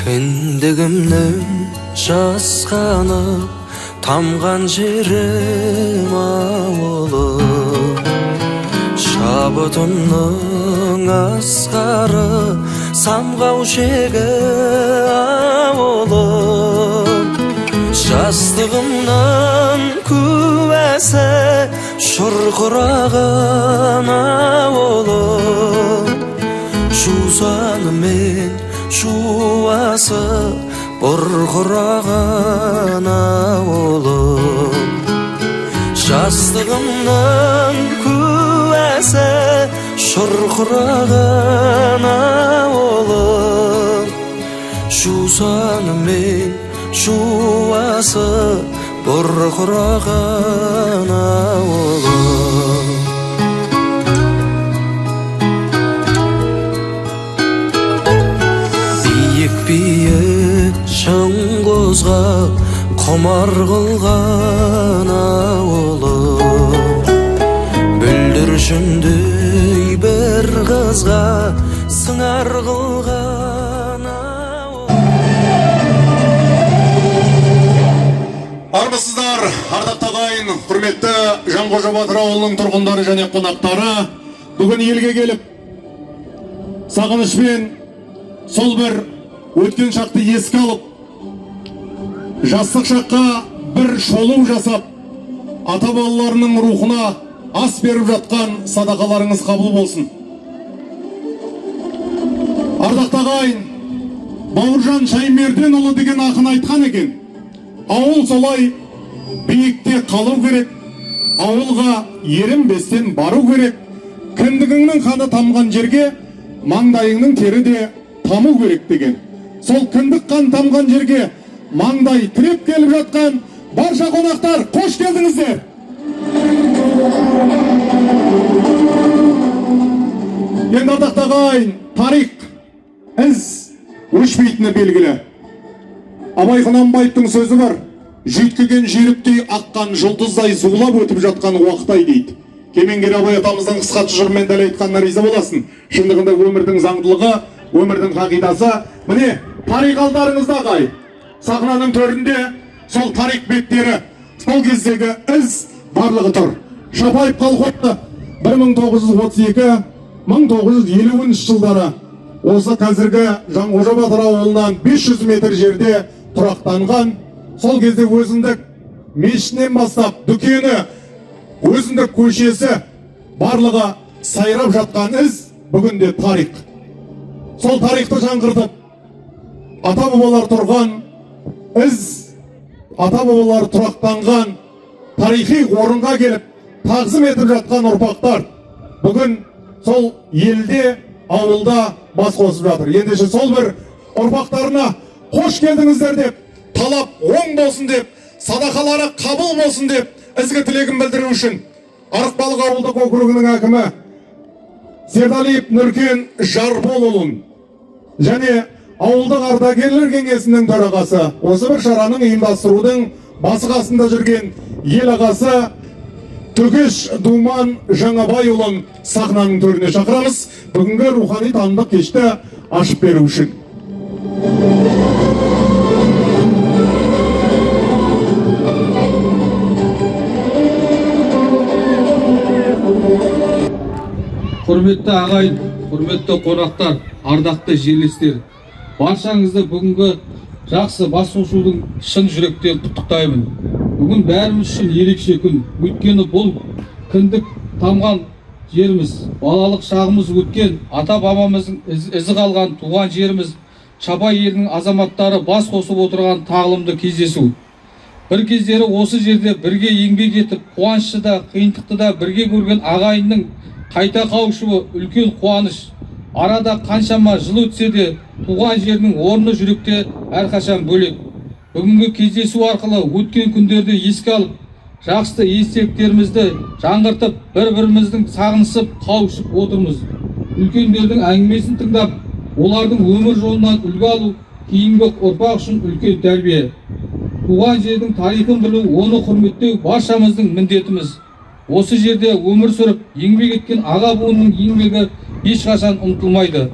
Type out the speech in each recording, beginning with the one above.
Кіндігімнің жасқанып тамған жерім ауылым, шабытымның асқары самғау шегі ауылым, жастығымның куәсі шұрқыраған ауылым, жусаны мен жуасы бұрқыраған ауылым, жастығымның куәсі шұрқыраған ауылым, жусаны мен жуасы бұрқыраған ауылым. Биік шың қозғап құмар қылған ауылым, бүлдіршіндей бір қызға сыңар қылған ауылым. Армысыздар, ардақты ағайын, құрметті Жанқожа Батыр ауылының тұрғындары және қонақтары, бүгін елге келіп, сағынышпен сол бір өткен шақты еске алып, жастық шаққа бір шолу жасап, ата балаларының рухына ас беріп жатқан садақаларыңыз қабыл болсын. Ардақты ағайын, Бауыржан Шаймерденұлы деген ақын айтқан екен, ауыл солай биікте қалу керек, ауылға ерінбестен бару керек, кіндігіңнің қаны тамған жерге маңдайыңның тері де таму керек деген. Сол кіндік қан тамған жерге маңдай тіреп келіп жатқан барша қонақтар, қош келдіңіздер. Енді ардақты ағайын, тарих із өшпейтіні белгілі. Абай Құнанбаевтың сөзі бар, жүйткіген жүйріктей аққан жұлдыздай зулап өтіп жатқан уақытай дейді. Кемеңгер Абай атамыздың қысқа тұжырыммен дәл айтқанына риза боласың. Шындығында өмірдің заңдылығы, өмірдің қағидасы, міне тарих алдарыңызда ағай. Сахнаның төрінде сол тарих беттері, сол кездегі із барлығы тұр. Шапаев колхозы 1932-1950 жылдары осы қазіргі Жанқожа Батыр ауылынан 500 метр жерде тұрақтанған. Сол кезде өзіндік мешітінен бастап дүкені, өзіндік көшесі барлығы сайрап жатқан із бүгінде тарих. Сол тарихты жаңғыртып, ата-бабалар тұрған із, ата-бабалар тұрақтанған тарихи орынға келіп, тағзым етіп жатқан ұрпақтар бүгін сол елде, ауылда бас қосып жатыр. Ендеше сол бір ұрпақтарына қош келдіңіздер деп, талап оң болсын деп, садақалары қабыл болсын деп, ізгі тілегін білдіру үшін Арықбалық ауылдық округінің әкімі Сердалиев Нұркен Жарболұлын және ауылдық ардагерлер кеңесінің төрағасы, осы бір шараның ұйымдастырудың басы қасында жүрген ел ағасы Төкеш Думан Жаңабайұлын сахнаның төріне шақырамыз, бүгінгі рухани танымдық кешті ашып беру үшін. Құрметті ағайын, құрметті қонақтар, ардақты жерлестер, баршаңызды бүгінгі жақсы басқосудың шын жүректен құттықтаймын. Бүгін бәріміз үшін ерекше күн. Өйткені бұл кіндік тамған жеріміз, балалық шағымыз өткен, ата-бабамыздың ізі қалған туған жеріміз, Шабай елінің азаматтары бас қосып отырған тағылымды кездесу. Бір кездері осы жерде бірге еңбек етіп, қуанышты да, қиындықты да бірге көрген ағайынның қайта қауышуы үлкен қуаныш. Арада қаншама жыл өтсе де, туған жерінің орны жүректе әрқашан бөлек. Бүгінгі кездесу арқылы өткен күндерді еске алып, жақсы естеліктерімізді жаңғыртып, бір-біріміздің сағынысып, қауышып отырмыз. Үлкендердің әңгімесін тыңдап, олардың өмір жолынан үлгі алу кейінгі ұрпақ үшін үлкен тәрбие. Туған жердің тарихын білу, оны құрметтеу баршамыздың міндетіміз. Осы жерде өмір сүріп, еңбек еткен аға буынның еңбегі ешқашан ұмытылмайды.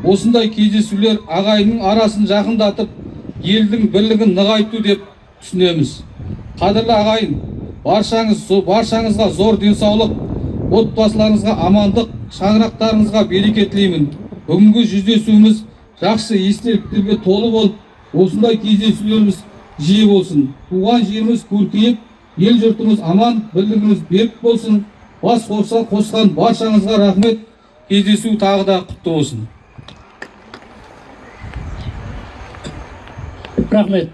Осындай кездесулер ағайынның арасын жақындатып, елдің бірлігін нығайту деп түсінеміз. Қадірлі ағайын, баршаңызға зор денсаулық, отбасыларыңызға амандық, шаңырақтарыңызға береке тілеймін. Бүгінгі жүздесуіміз жақсы естеліктерге толы болып, осындай кездесулеріміз жиі болсын. Туған жеріміз көркейіп, ел жұртымыз аман, бірлігіміз берік болсын. Бас қосқан баршаңызға рахмет. Кездесу тағы да құтты болсын. Рахмет.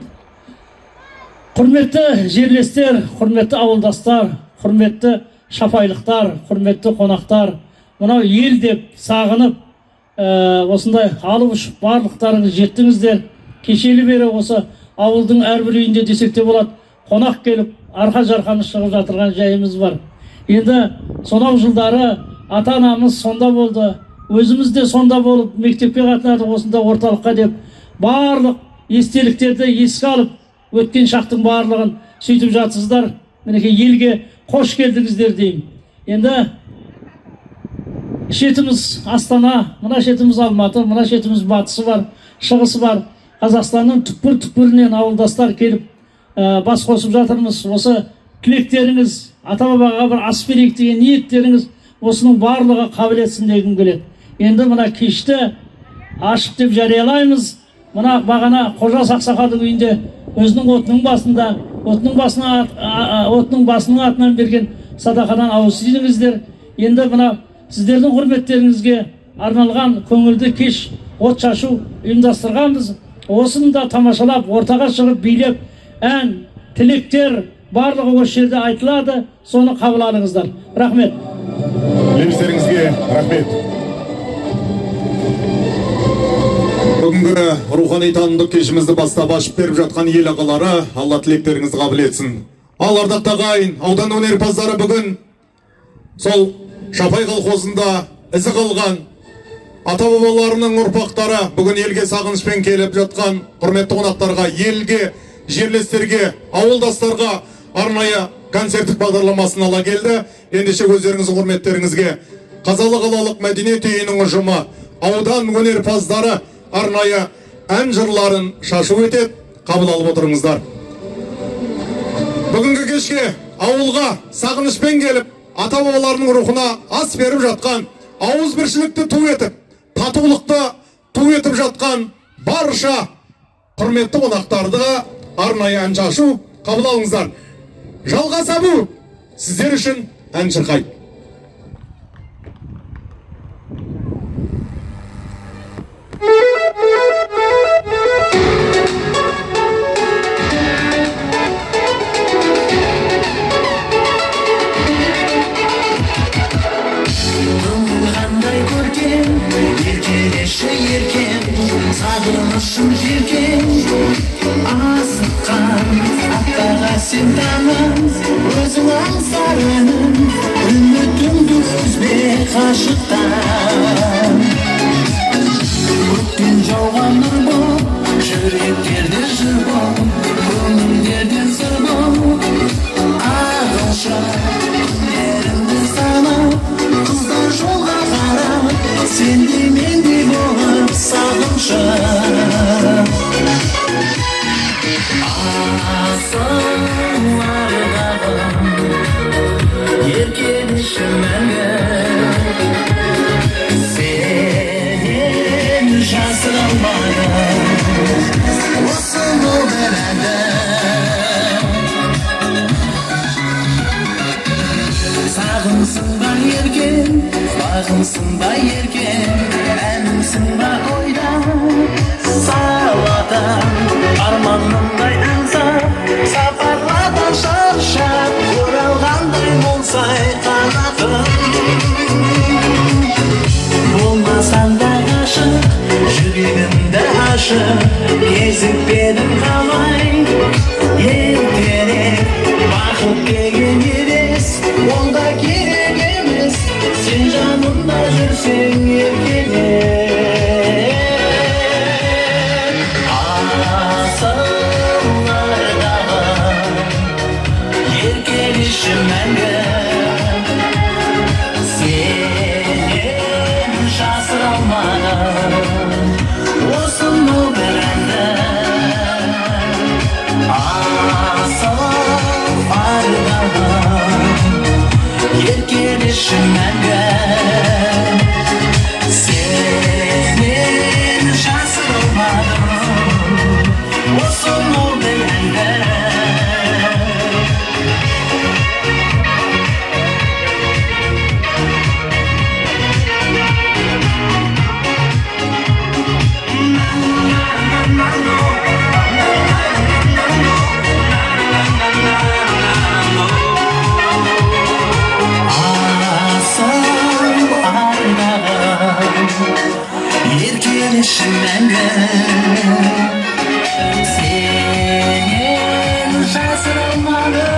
Құрметті жерлестер, құрметті ауылдастар, құрметті шапайлықтар, құрметті қонақтар, мынау ел деп сағынып, осындай алып ұшып барлықтарыңыз жеттіңіздер. Кешелі бері осы ауылдың әрбір үйінде десек те болады, қонақ келіп, арқа-жарқаны шығып жатырған жайымыз бар. Енді сонау жылдары ата-анамыз сонда болды, өзіміз де сонда болып, мектепке қатынадық осында орталыққа деп, барлық естеліктерді еске алып, өткен шақтың барлығын сөйтіп жатсыздар. Мінекей елге қош келдіңіздер деймін. Енді шетіміз Астана, мына шетіміз Алматы, мына шетіміз батысы бар, шығысы бар. Қазақстанның түкпір-түкпірінен ауылдастар келіп бас қосып жатырмыз. Осы тілектеріңіз, ата-бабаға бір ас берейік деген ниеттеріңіз, осының барлығы қабілетсін дегім келеді. Енді мына кешті ашық деп жариялаймыз. Мына бағана Қожа Сақсақалдың үйінде өзінің отының басының атынан берген садақадан ауыз тидіңіздер. Енді мына сіздердің құрметтеріңізге арналған көңілді кеш от шашу ұйымдастырғанбыз. Осыны да тамашалап, ортаға шығып билеп, ән, тілектер барлығы осы жерде айтылады. Соны қабыл алыңыздар. Рахмет. Лебіздеріңізге рахмет. Бүгінгі рухани танымдық кешімізді бастап ашып беріп жатқан ел ағалары, Алла тілектеріңізді қабыл етсін. Ал ардақты ағайын, аудан өнерпаздары бүгін сол Шапай колхозында ізі қалған ата-бабаларының ұрпақтары бүгін елге сағынышпен келіп жатқан құрметті қонақтарға, елге, жерлестерге, ауылдастарға арнайы концерттік бағдарламасын ала келді. Ендеше өздеріңіздің құрметтеріңізге Қазалы қалалық мәдениет үйінің ұжымы, аудан өнерпаздары арнайы ән жырларын шашу етеді. Қабыл алып отырыңыздар. Бүгінгі кешке ауылға сағынышпен келіп, ата-бабаларының рухына ас беріп жатқан, ауыз біршілікті ту етіп, татулықты ту етіп жатқан барша құрметті қонақтарды арнайы ән шашу қабыл алыңыздар. Жалғаса бұл сіздер үшін ән шырқайды. Сағынышым желкен, асыққан аттаға сен таныс, өзің аңсарының үмітіңді үзбе қашықтан. Көктен жауған нұр боп, жүректерде жыр боп, көңілдерден сыр боп, ағылшы күндерімді санап, қыздар жолға қарап, сен де мен де болып сағыншы. Еркелеші мәңгі, сенен жасыра алмадым, осыны біләдім. Сағынсың ба еркен, бағымсың ба еркен, әнімсің ба ойда, саладан арманымдай аңсап, сапарлардан шаршап, оралғандай болсай қанатым. Болмасаң да ғашық, жүрегімді ашып, кезікпедім қалай. Ертерек бақыт келген емес, онда керек емес, сен жанымда жүрсең еркелеп. Мәңгі сенен келешім мәңгі сенен жасырылмадым осы нұрды әнді еркелешім мәңгі сенен жасырылмадым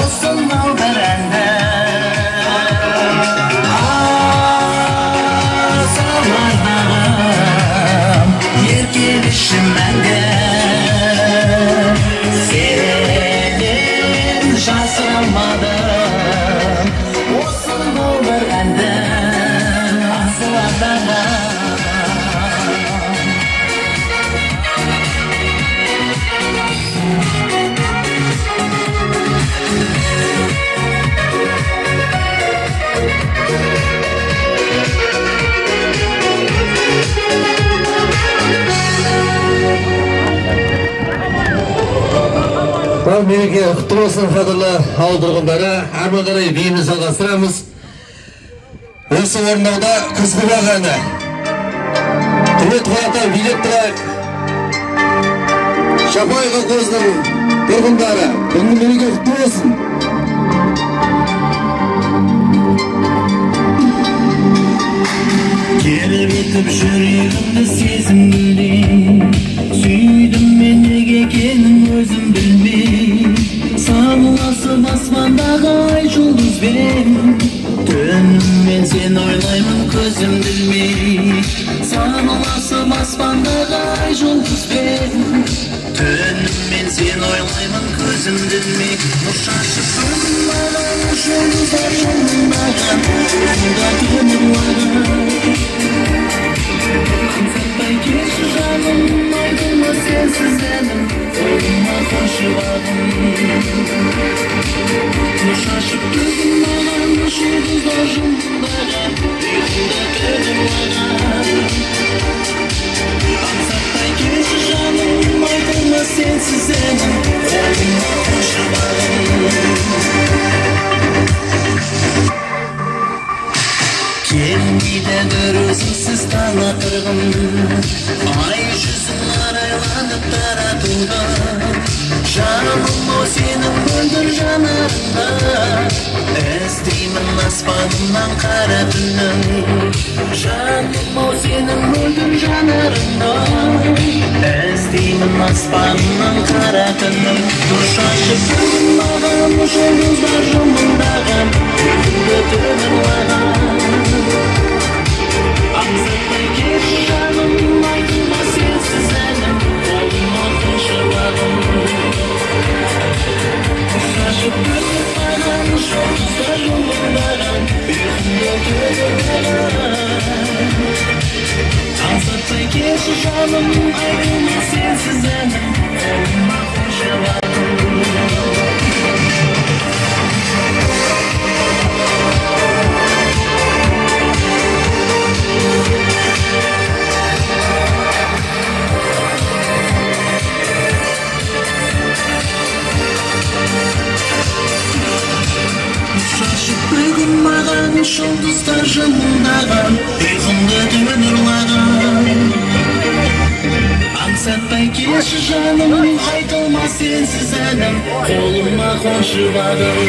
осы наудар әнді асыл арнағым еркелешім мәңгі сенен жасырылмадым осы наудар әнді асыл арнағым Мереке құтты болсын, қадірлі ауыл тұрғындары, әрмен қарай биімізді жалғастырамыз. Осы орындауда күзгі бағаны. Құрметті қонақтар, билеп тұрайық. Шапай колхозының тұрғындары, бүгінгі мереке құтты болсын. Тербетіп жүрегімді сезім гүлдей сүйдім мен неге екенін өзім білмей сағыласып аспандағы ай жұлдызбен түнімен сен ойлаймын көзімді ілмей сағыласып аспандағы ай жұлдызбен түнімен сен ойлаймын көзімді ілмей нұр шашып күн маған жұлдыздар жолындаған ұйқымда тұнылаған Аңсатпай келші жаным, айтылма сенсіз әнім, қолыма қошы бағым. Нұр шашып бүгін маған, жұлдыздар жолындаған, ұйқымда тұнылаған. Аңсатпай келші жаным, айтылма сенсіз әнім, қолыма қошы бағым. Келмейді бір өзіңсіз таңа қырғын ай жүзің арайланып таратуда жаным-ау сенің мөлдір жанарында іздеймін аспанымнан қара түннің жаным-ау сенің мөлдір жанарында іздеймін аспанымнан қара түннің нұр шашып бүгін маған жұлдыздар жымыңдаған күнді түнілаған Аңсатпай келші жаным, айтылма сенсіз әнім, қолыма қошы бағым. Шашып бүгін маған, жұлдыздар жолындаған, ұйқымда түнілаған. Аңсатпай келші жаным, айтылма сенсіз әнім, қолыма қошы бағым. Бүгін маған жұлдыздар жымыңдаған ұйқымды түн ұрлаған аңсатпай келші жаным айтылма сенсіз әнім қолыма қошы бағым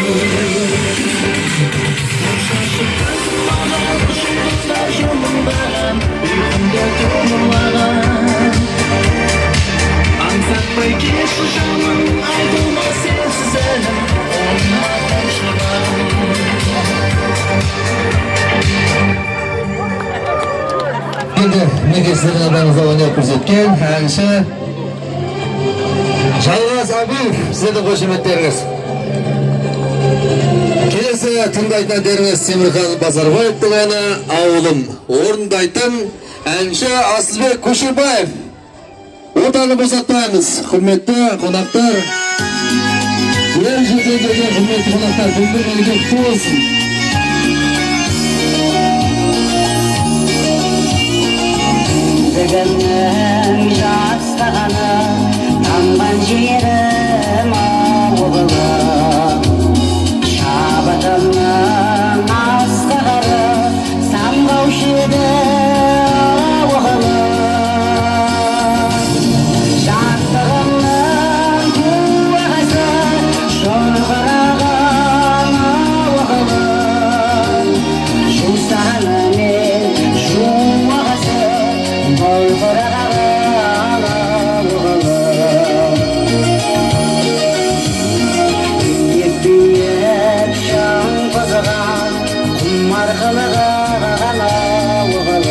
бүгін маған жұлдыздар жымыңдаған ұйқымды түн ұрлаған аңсатпай келші жаным айтылма сенсіз әнім қолыма қошы бағым Енді мекесінің адамыңызда өнер көрсеткен әнші Жалғас Абиев, сіздердің қошеметтеріңіз. Келесі тыңдайтын әндеріңіз Темірхан Базарбаевтың әні «Ауылым». Орындайтын әнші Асылбек Көшербаев. Отаны босатпаймыз, құрметті қонақтар. Ер жерден келген құрметті қонақтар, бүгінгі мереке құтты болсын. өзімнің жастығаны тамған жерім ауылым шабытымның асқары самғаушы еді ауылым жастығымның туағасы шырқыраған ауылым жусаны мен жуағасы бұлғыраған ауылым биік шың бұзған құм арқылыған ауылым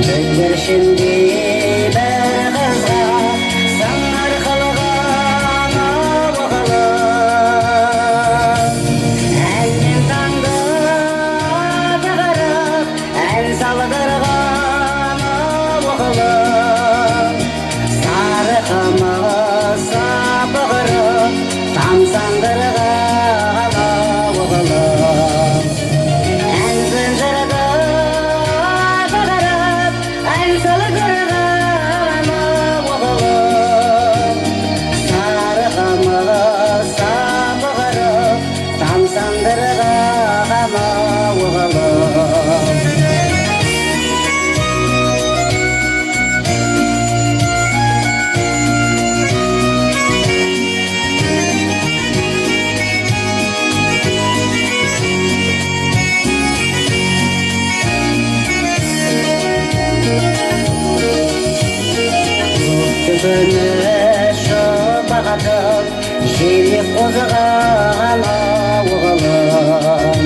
бүлдіршіндей бір қызға сыңар қылған ауылым әннен таңды ағарып ән салдырған ауылым сары қымыз сапығырып тамсандырған ауылым ән зынжырды ағарып ән салдырған ауылым сары қымыз сапығырып тамсандырған ауылым күні шапағатып желеп қозған ауылым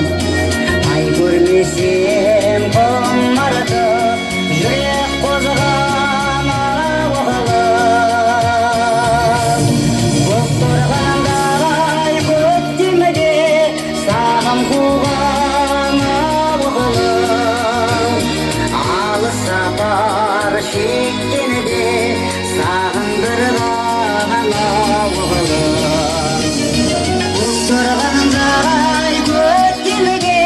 ай көрмесем құмартып жүрек қозған ауылым көк тұрғандай көктемеде сағым қуған ауылым алыс сапар шеккенде сағындырған ауылым көк тұрғандай көктемеде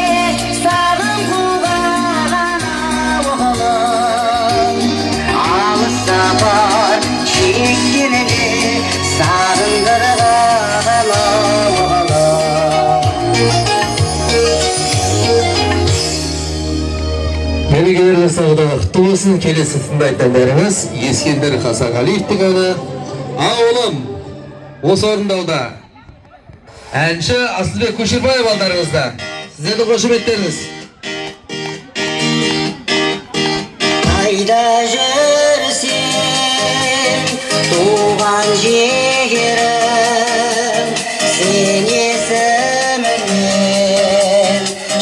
сағым қуған ауылым алыс сапар шеккенде сағындырған ауылым Мерекелеріңіз сауда құтты болсын. Келесі тыңдайтындарыңыз Ескендір Хасағалиевтің әні «Ауылым». Осы орындауда әнші Асылбек Көшербаев алдарыңызда. Сіздерді қошеметтеріңіз. қайда жүрсең туған жерім сен есіміңнен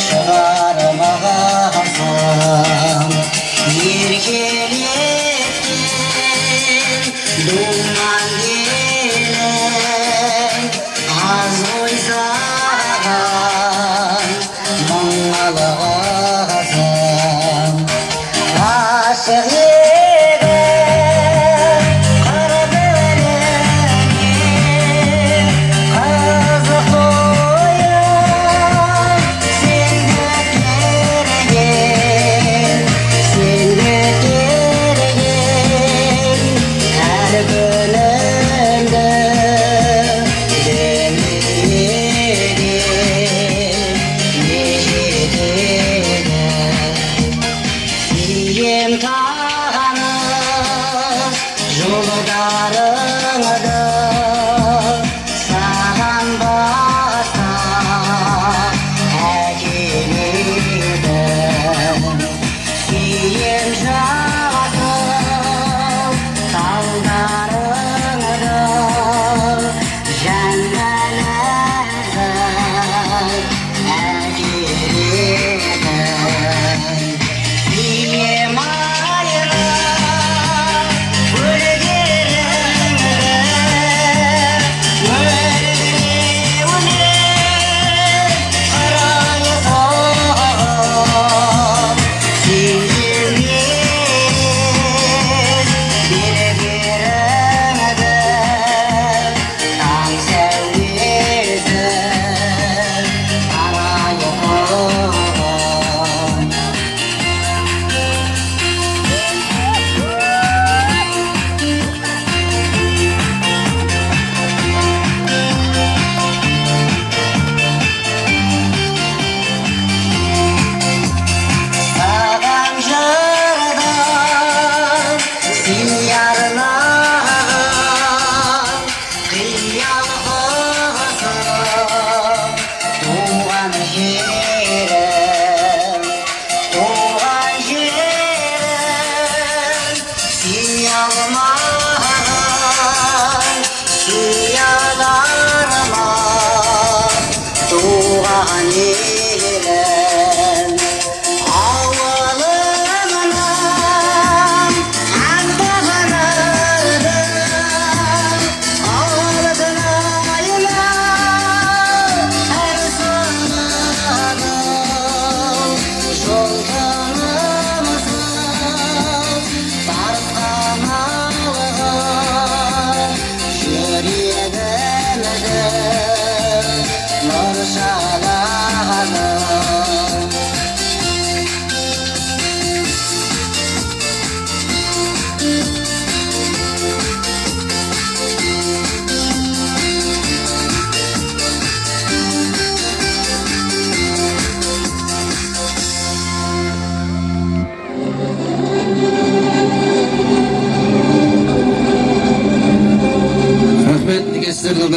шығармағансың еркелеткен думан елің аз ойсаған мұңалығасың ғашық едім қырбілім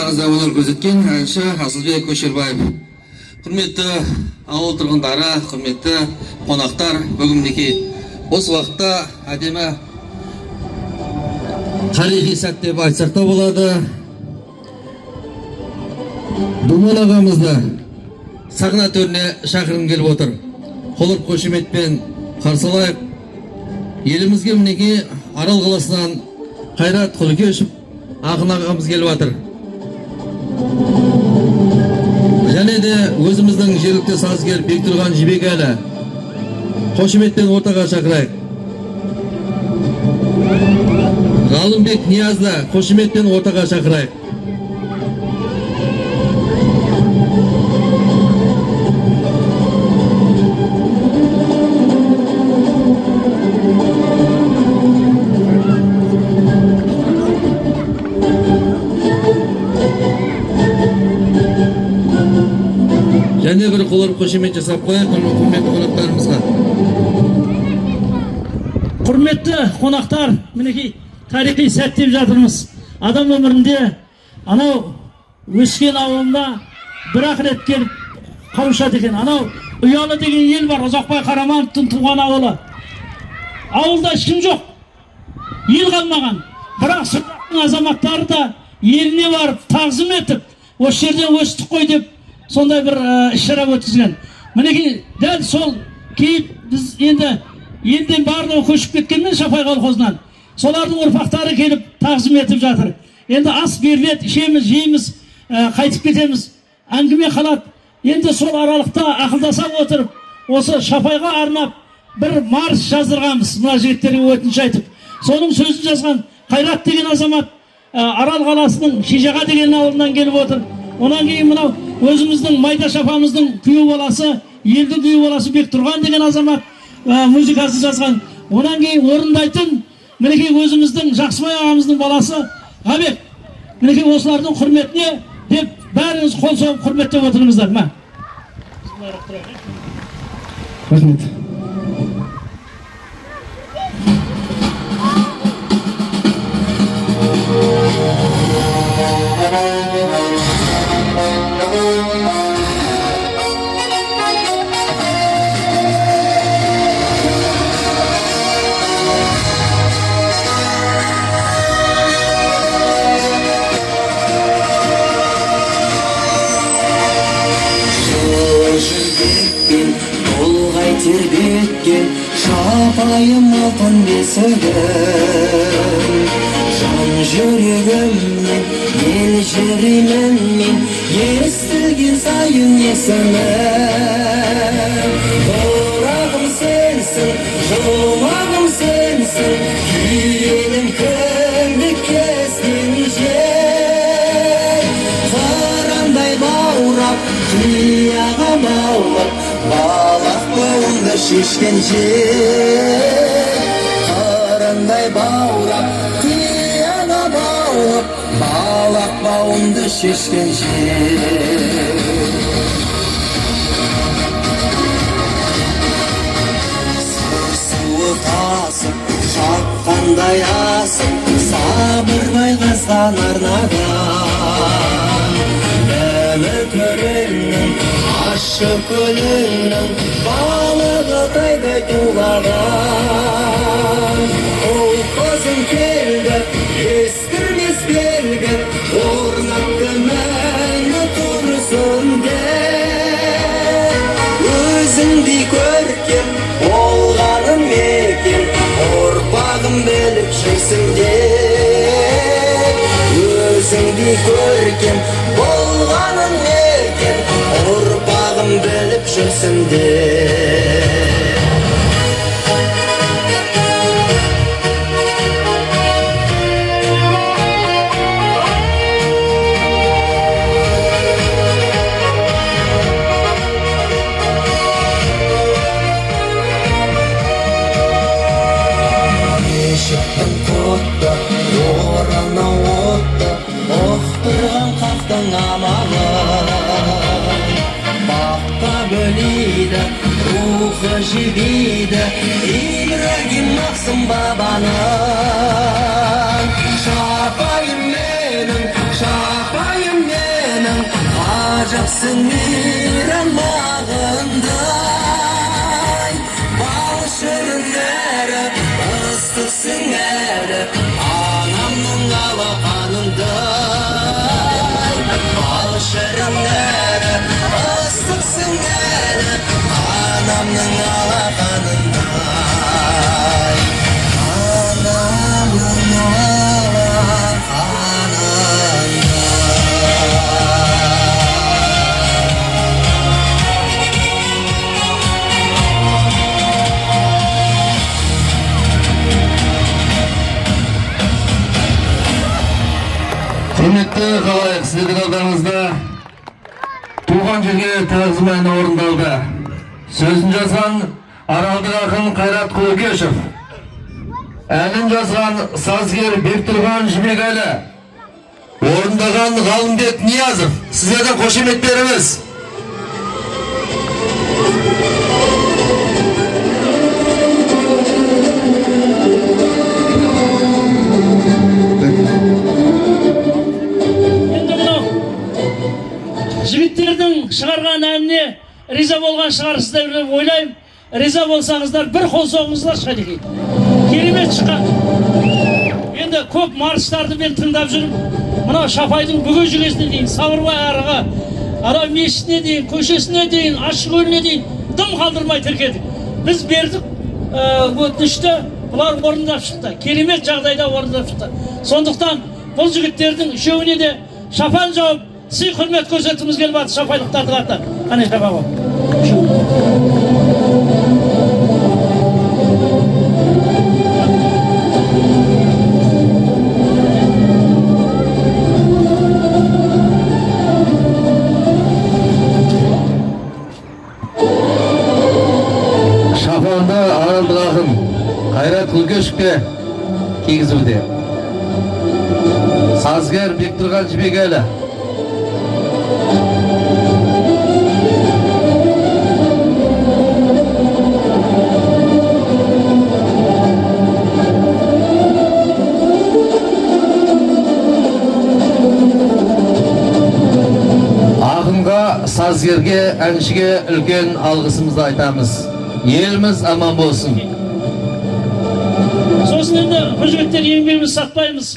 ортаңызда өнер көрсеткен әнші Асылбек Көшербаев. Құрметті ауыл тұрғындары, құрметті қонақтар, бүгін мінекей осы уақытта әдемі тарихи сәт деп айтсақ та болады. Думан ағамызды сахна төріне шақырғым келіп отыр. Қолып қошеметпен қарсы алайық. Елімізге мінекей Арал қаласынан Қайрат Құлыкешев ақын ағамыз келіп жатыр. Және де өзіміздің жергілікті сазгер Бектұрған Жібекәлі қошеметпен ортаға шақырайық. Ғалымбек Ниязды қошеметпен ортаға шақырайық. Және бір қолырып қошемет жасап қояйық құрметті қонақтарымызға. Құрметті қонақтар, мінекей тарихи сәт деп жатырмыз. Адам өмірінде анау өскен ауылына бір-ақ рет келіп қауышады екен. Анау Ұялы деген ел бар, Ұзақбай Қарамановтың туған ауылы. Ауылда ешкім жоқ, ел қалмаған. Бірақ сырттың азаматтары да еліне барып тағзым етіп, осы жерден өстік қой деп сондай бір іс-шара өткізген. Мінекей дәл сол кейіп біз енді елден барлығы көшіп кеткенмен Шапай колхозынан солардың ұрпақтары келіп тағзым етіп жатыр. Енді ас беріледі, ішеміз, жейміз, қайтып кетеміз. Әңгіме қалады. Енді сол аралықта ақылдаса отырып, осы Шапайға арнап бір марш жаздырғанбыз, мына жігіттерге өтініш айтып. Соның сөзін жазған Қайрат деген азамат Арал қаласының Шижаға деген ауылынан келіп отыр. Онан кейін мынау өзіміздің Майда Шапамыздың күйеу баласы, елдің күйеу баласы Бектұрған деген азамат музыкасын жазған. Онан кейін орындайтын мінекей өзіміздің Жақсыбай ағамыздың баласы Ғабек. Мінекей осылардың құрметіне деп бәріңіз қол соғып құрметтеп отырыңыздар. Рахмет. тербеткен Шапайым алтын бесігім жан жүрегімнен ел жүремін мен естілген сайын есімім орағым сенсің жұмағым сенсің күйенім кіндік кескенше қарандай баурап қияға баулап балақ бауынды шешкенше қарандай баурап қияға баулап балақ бауынды шешкенше тасып шапқандай асып сабырбай қазған арнадан өмір көреңнің ащы көліңнің балығы тайдай тулаған ол көзің келді ескірмес белгі орнапты мәңгі тұрсын деп өзіңдей көркем болғаным екен ұрпағым біліп жүрсің деп өзіңдей көркем болғаным екен ұрпағым біліп жүрсің деп орына отты оқтырған қақтың амалын баққа бөлейді рухы жебейді Ибрагим Мақсым бабаның Шапайым менің, Шапайым Siniren mağınday Bal şirinleri ıslıksın eli Anamның alakanınday Bal şirinleri ıslıksın eli Anamның alakanınday Anamның alakanınday Құрметті қалайық, сіздердің алдарыңызда туған жерге тағзым әні орындалды. Сөзін жазған аралдық ақын Қайрат Құлыкешев, әнін жазған сазгер Бектұрған Жібекәлі, орындаған Ғалымбек Ниязов. Сіздердің қошеметтеріңіз. Жігіттердің шығарған әніне риза болған шығарсыздар деп ойлаймын. Риза болсаңыздар бір қол соғыңыздар шәдеке. Керемет шыққан. Енді көп марштарды мен тыңдап жүрмін. Мына Шапайдың бүге жүгесіне дейін, Сабырбай арыға, ара мешітіне дейін, көшесіне дейін, Ашкөліне дейін дым қалдырмай тіркедік. Біз бердік өтінішті, бұлар орындап шықты. Керемет жағдайда орындап шықты. Сондықтан бұл жігіттердің үшеуіне де шапан жауып сый құрмет көрсетіміз келіп жатыр шапайлықтарды қарта. Қане шапаға. Шапанды аралдық ақын Қайрат Құлыкешевке кигізуде. Сазгер Бектұрған Жібекәлі. Сазгерге, әншіге үлкен алғысымызды айтамыз. Еліміз аман болсын. Сосын енді бұл жігіттер еңбегіміз сатпаймыз.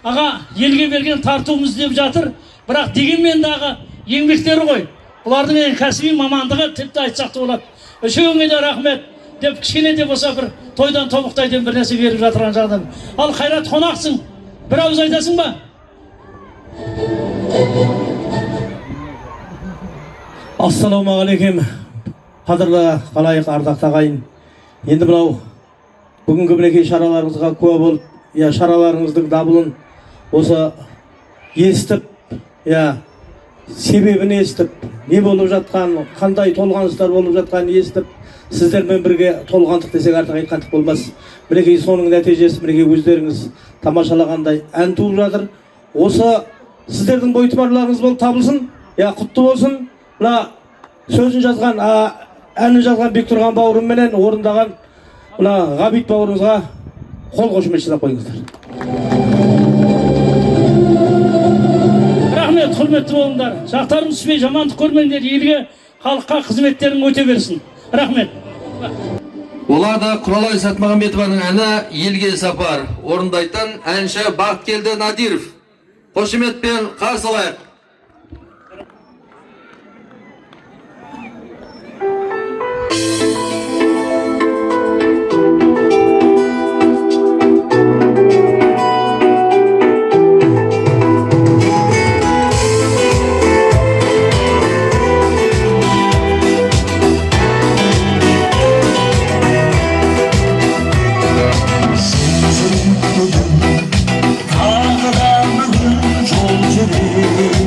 Аға, елге берген тартуымыз деп жатыр. Бірақ дегенмен дағы еңбектері ғой. Бұлардың ең кәсіби мамандығы тіпті айтсақ та болады. Үшеуіңе де рахмет деп кішкене де болса бір тойдан тобықтайдан бір нәрсе беріп жатырған жағдан. Ал Қайрат қонақсың. Bir ауыз айтасың ба? Ассалаумағалейкум, қадірлі қалайық ардақты ағайын. Енді мынау бүгінгі мінекей шараларыңызға куә болып, шараларыңыздың дабылын осы естіп, себебін естіп, не болып жатқан, қандай толғаныстар болып жатқан естіп, сіздермен бірге толғандық десек артық айтқандық болмас. Мінекей соның нәтижесі мінекей өздеріңіз тамашалағандай ән туып жатыр. Осы сіздердің бойтұмарларыңыз болып табылсын, құтты болсын. Мына сөзін жазған, әнін жазған Бектұрған бауырымменен орындаған мына Ғабит бауырымызға қол қошемет жасап қойыңыздар. Рахмет, құрметті болыңдар. Жақтарың түспей жамандық көрмеңдер, елге, халыққа қызметтерің өте берсін. Рахмет. Оларды Құралай Сатмағамбетованың әні елге сапар. Орындайтын әнші Бақыткелді Надиров. Қошеметпен қарсы алайық. Tağda bugün yol yürü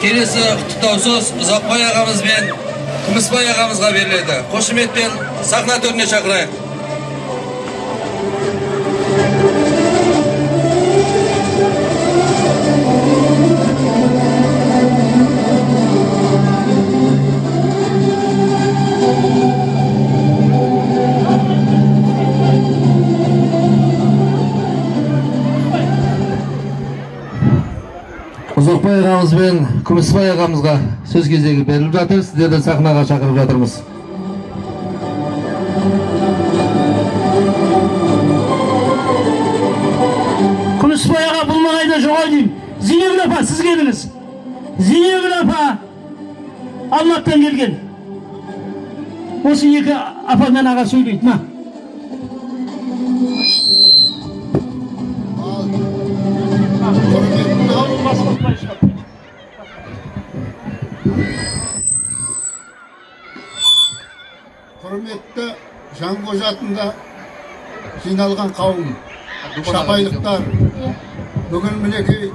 келесі құттықтау сөз Ұзақбай ағамыз бен Күмісбай ағамызға беріледі. Қошеметпен сахна төріне шақырайық. Ұзақбай ағамыз бен Күмісбай ағамызға сөз кезегі беріліп жатыр. Сіздерді сахнаға шақырып жатырмыз. Күмісбай аға бұл маңайда жоғай деймін. Зейнегүл апа сіз келдіңіз. Зейнегүл апа Алматыдан келген. Осы екі апа мен аға сөйлейді. Ма? Құрметті Жанғожа атында жиналған қауым, шапайлықтар, бүгін мінекей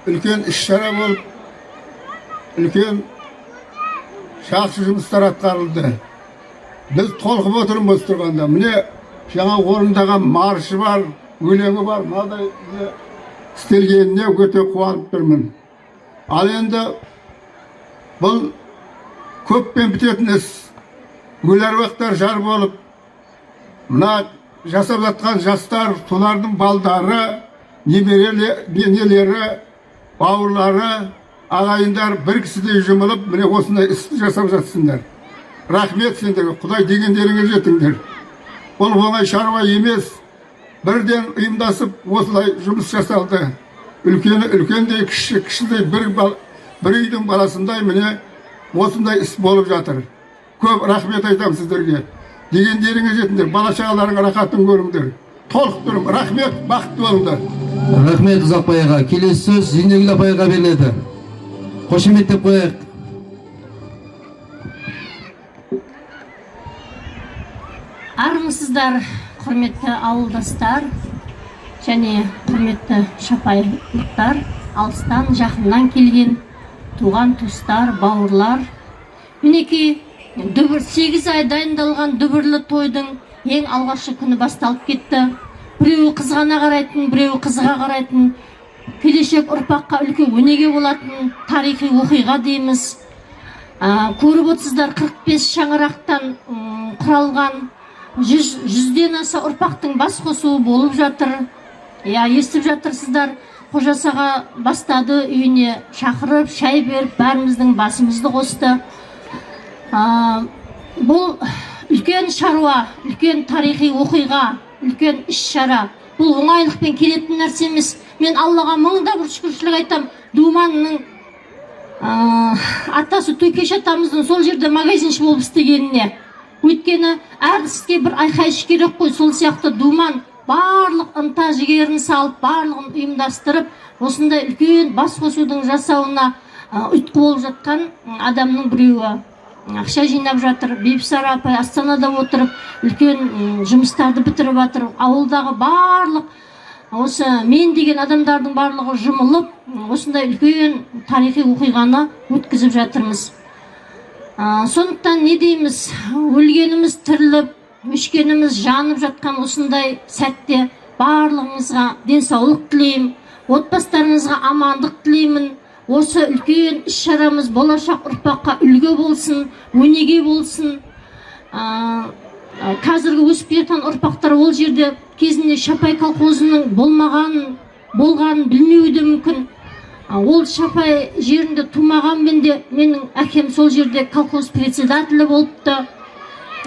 үлкен іс-шара болып, үлкен жақсы жұмыстар атқарылды. Біз толқып отырмыз тұрғанда, міне жаңа орындаған маршы бар, өлеңі бар, мынадай істелгеніне өте қуанып тұрмын. Ал енді бұл көппен бітетін іс. Өләрбақтар жар болып, мына жасап жатқан жастар, солардың балдары, немелері, бауырлары, ағайындар бір кісідей жұмылып, міне осындай істі жасап жатсыңдар. Рахмет сендерге, Құдай дегендеріңе жетіңдер. Бұл оңай шаруа емес, бірден ұйымдасып осылай жұмыс жасалды. Үлкендей, кішідей бір үйдің баласындай міне осындай іс болып жатыр. Көп рахмет айтам сіздерге. Дегендеріңе жетіңдер, бала-шағаларыңа рахатын көріңдер. Толық тұрым, рахмет, бақытты болыңдар. Рахмет Ұзақбай аға. Келесі сөз Зейнегүл апайға беріледі. Қошеметтеп қояйық. Армысыздар, құрметті ауылдастар және құрметті шапайлықтар, алыстан жақыннан келген туған туыстар, бауырлар. Мінекей 8 ай дайындалған дүбірлі тойдың ең алғашқы күні басталып кетті. Біреуі қызғана қарайтын, біреуі қызыға қарайтын, келешек ұрпаққа үлкен өнеге болатын тарихи оқиға дейміз. Көріп отырсыздар, 45 шаңырақтан құралған 100-ден аса ұрпақтың бас қосуы болып жатыр. Естіп жатырсыздар, қожасаға бастады, үйіне шақырып, шай беріп, бәріміздің басымызды қосты. Бұл үлкен шаруа, үлкен тарихи оқиға, үлкен іс-шара. Бұл оңайлықпен келетін нәрсе емес. Мен Аллаға мыңда бір шүкіршілік айтам. Думанның атасы Төкеш атамыздың сол жерде магазинші болып істегеніне. Өйткені әр іске бір айқайшы керек қой. Сол сияқты Думан барлық ынта жігерін салып, барлығын ұйымдастырып, осындай үлкен бас қосудың жасауына ұйытқы болып жатқан адамның біреуі. Ақша жинап жатыр. Бибісара апай Астанада отырып, үлкен жұмыстарды бітіріп жатыр. Ауылдағы барлық, осы мен деген адамдардың барлығы жұмылып, осындай үлкен тарихи оқиғаны өткізіп жатырмыз. Сондықтан не дейміз? Өлгеніміз тіріліп, өшкеніміз жанып жатқан осындай сәтте барлығыңызға денсаулық тілеймін, отбасыларыңызға амандық тілеймін. Осы үлкен іс-шарамыз болашақ ұрпаққа үлгі болсын, өнеге болсын. Қазіргі өсіп жатқан ұрпақтар ол жерде кезінде Шапай колхозының болғанын білмеуі де мүмкін. Ол Шапай жерінде тумағанмен де менің әкем сол жерде колхоз председателі болыпты.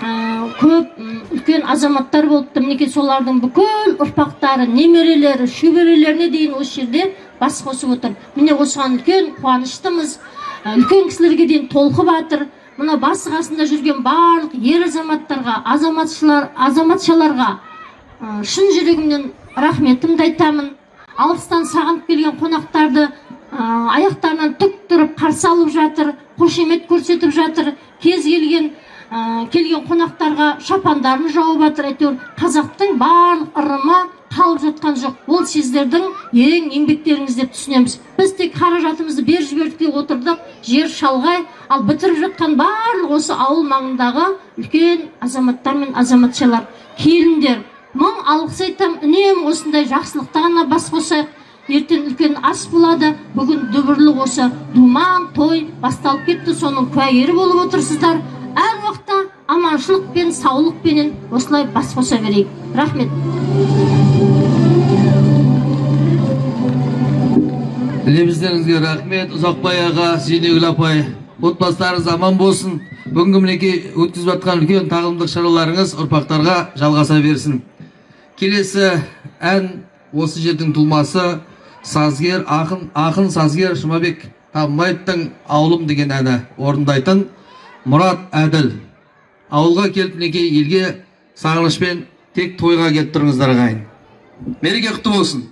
Көп үлкен азаматтар болыпты. Мінекей солардың бүкіл ұрпақтары, немерелері, шөберелеріне дейін осы жерде бас қосып отыр. Міне осыған үлкен қуаныштымыз. Үлкен кісілерге дейін толқып жатыр. Мына басы қасында жүрген барлық ер азаматтарға, азаматшаларға шын жүрегімнен рахметімді айтамын. Алыстан сағынып келген қонақтарды аяқтарынан тік тұрып қарсы алып жатыр, қошемет көрсетіп жатыр. Кез келген қонақтарға шапандарын жауып жатыр. Әйтеуір қазақтың барлық ырымы, қалып жатқан жоқ. Ол сіздердің ең еңбектеріңіз деп түсінеміз. Біз тек қаражатымызды беріп жібердік деп отырдық, жер шалғай, ал бітіріп жатқан барлық осы ауыл маңындағы үлкен азаматтар мен азаматшалар, келіндер. Мың алғыс айтам, үнемі осындай жақсылықта ғана бас қосайық. Ертең үлкен ас болады. Бүгін дүбірлі осы думан той басталып кетті, соның куәгері болып отырсыздар. Әр уақытта аманшылық пен саулық пенен осылай бас қоса берейік. Рахмет. Лебіздеріңізге рахмет. Ұзақбай аға, Зейнегүл апай, отбасыларыңыз аман болсын. Бүгінгі мінекей өткізіп жатқан үлкен тағылымдық шараларыңыз ұрпақтарға жалғаса берсін. Келесі ән осы жердің тумасы, сазгер, ақын сазгер Жұмабек Табынбаевтың «Ауылым» деген әні орындайтын Мұрат Әділ. Ауылға келіп мінекей елге сағынышпен тек тойға келіп тұрыңыздар ағайын. Мереке құтты болсын.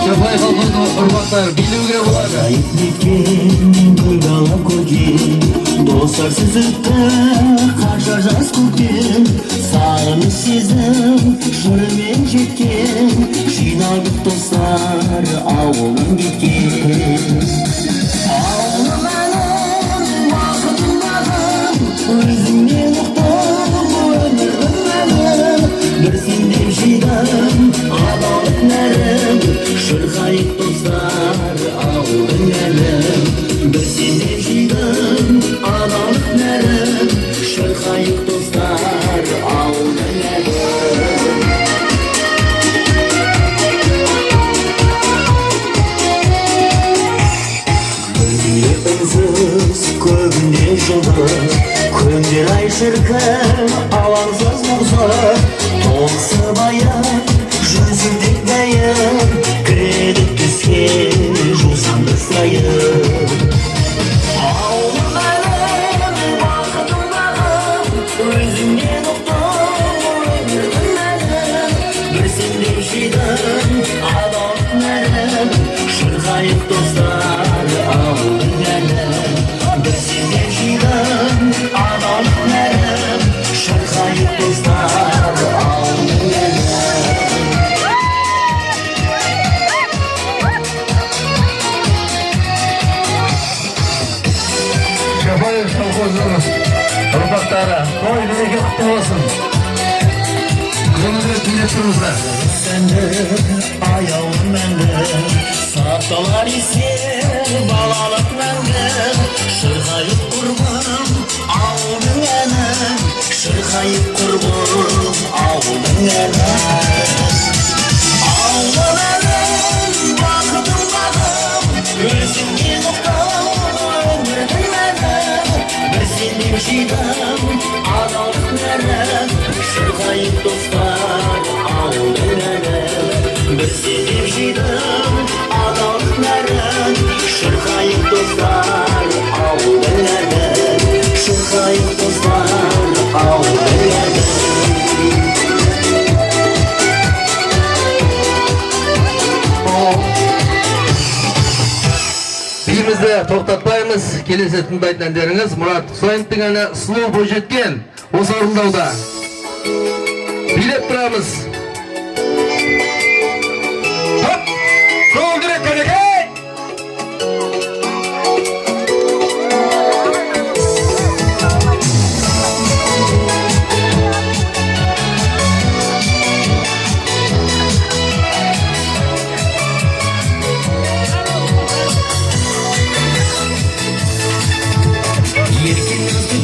Шапай халқының ұрпақтары билеуге болады. Айтмекен гүлдала көген, достар сүзікті қанша жас көктен, сағыныш сезім жырымен жеткен, жиналдық достар ауылым кеткен. Ауылым әнім, уақытым бағым, өзіңнен ұқтым, өмірім мәнім, бір сендеп жидым, адалдық нәрім, шырқайық достар ауылым әнім, бір сендеп жидым, адалдық нәрім, шырқайық достар ауылым әнім. Бірге үнсіз көбінде жылдар, күндер ай шіркін алаңсыз мұздар, толқысы баян жүзіндек дайын, кіреді түске жусанды сайын. Ауылым әнім, уақытым бағым, өзіңнен ұқтым, өмірім мәнім, бір сендеп жидым, адалдық нәрім, шырқайық достар ауылым әнім, бір сендеп жидым, адалдық нәрім, шырқайық достар ауылым әнім. Шапаев колхозының ұрпақтары, той мереке құтты болсын. Көңілдер тыңдап тұрыңыздар. Сәнді аяулым мәңгі, сақталар есер балалық мәңгі, шырқайып құрбым ауылдың әнім, шырқайып құрбым ауылдың әнім. Ауыл әнім, бақытым бағым, өзіңнен ұқтым, өмірдің мәнім, бір сендеп жидым, адалдық нәрім, шырқайып достар ауылдың әнім, бір сендеп жидым, адалдық нәрім, шырқайып достар ауылдың әнім, шырқайып достар ауылдың әнім. Бейімізді тоқтатпаймыз. Келесі тыңдайтын әндеріңіз Мұрат Құсайыновтың әні «Сұлу бойжеткен» осы орындауда. Билеп тұрамыз. Қол керек кәнекей!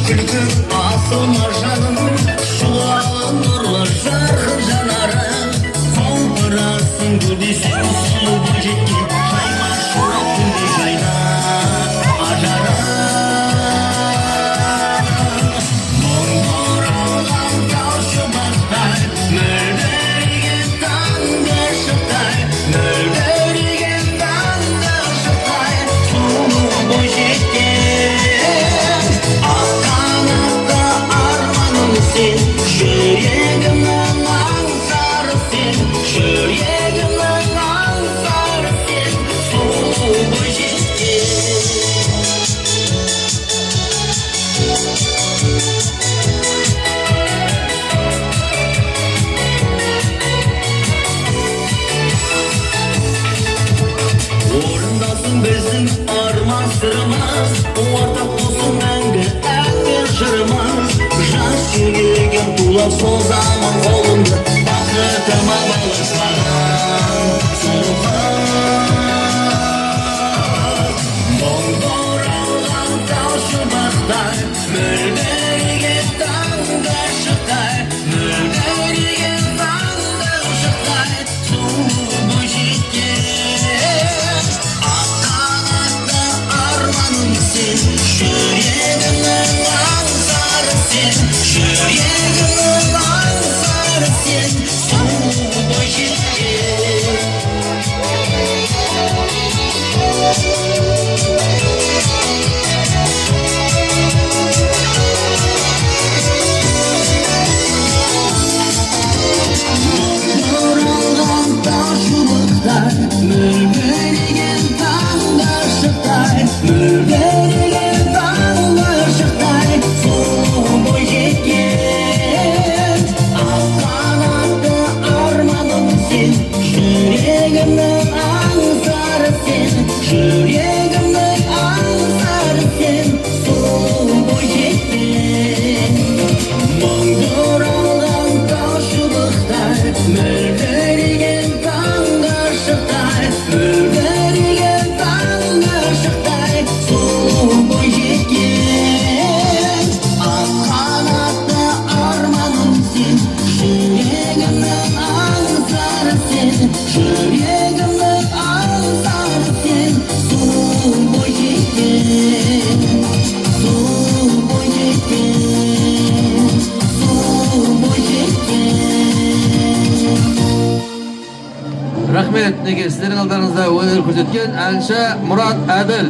Күлкің асылма жаным, шуалы нұрлы жарқын жанарым, қолбырасың гүлдесең сұлу бойжеткен, жайма шуақ күнде жайнап ажарым. Мұң бұралған тау шыбақтай, мөлдіреген таңғы шықтай, мөлдіреген таңғы шықтай, сұлу бойжеткен. Sen yüreğimden сырымыз, ортақ болсын мәңгі ән мен жырымыз. Жан сүйген тулап сол заман қолымды, бақытыма балқыштаған сұлуға. Мұң боралған тау шыбықтай, мөлдіреген таңдар шықтай, мөлдіреген таңдар шықтай, сұлу бойжеткен. Ақ қанатты арманым сен, жүрегімнің аңсары сен, жүрегімнің аңсары сен, сұлу бойжеткен. Оралған тау шыбықтай, мөлдіреген таңдар шықтай, мөлдіреген таңдар шықтай, сұлу бойжеткен. Ақ қанатты арманым сен, жүрегімнің аңсары сен, жүрегімнің аңсары сен, сұлу бойжеткен. Мұңды оралған тау шыбықтай, мөлдіреген таңдар шықтай, мөлдіреген таңдар шықтай, сұлу бойжеткен. Ақ қанатты арманым сен, жүрегімнің аңсары сен, жүрегімнің аңсары сен, сұлу бойжеткен, сұлу бойжеткен, сұлу бойжеткен. Рахмет, неге сіздердің алдарыңызда өнер көрсеткен әнші Мұрат Әділ.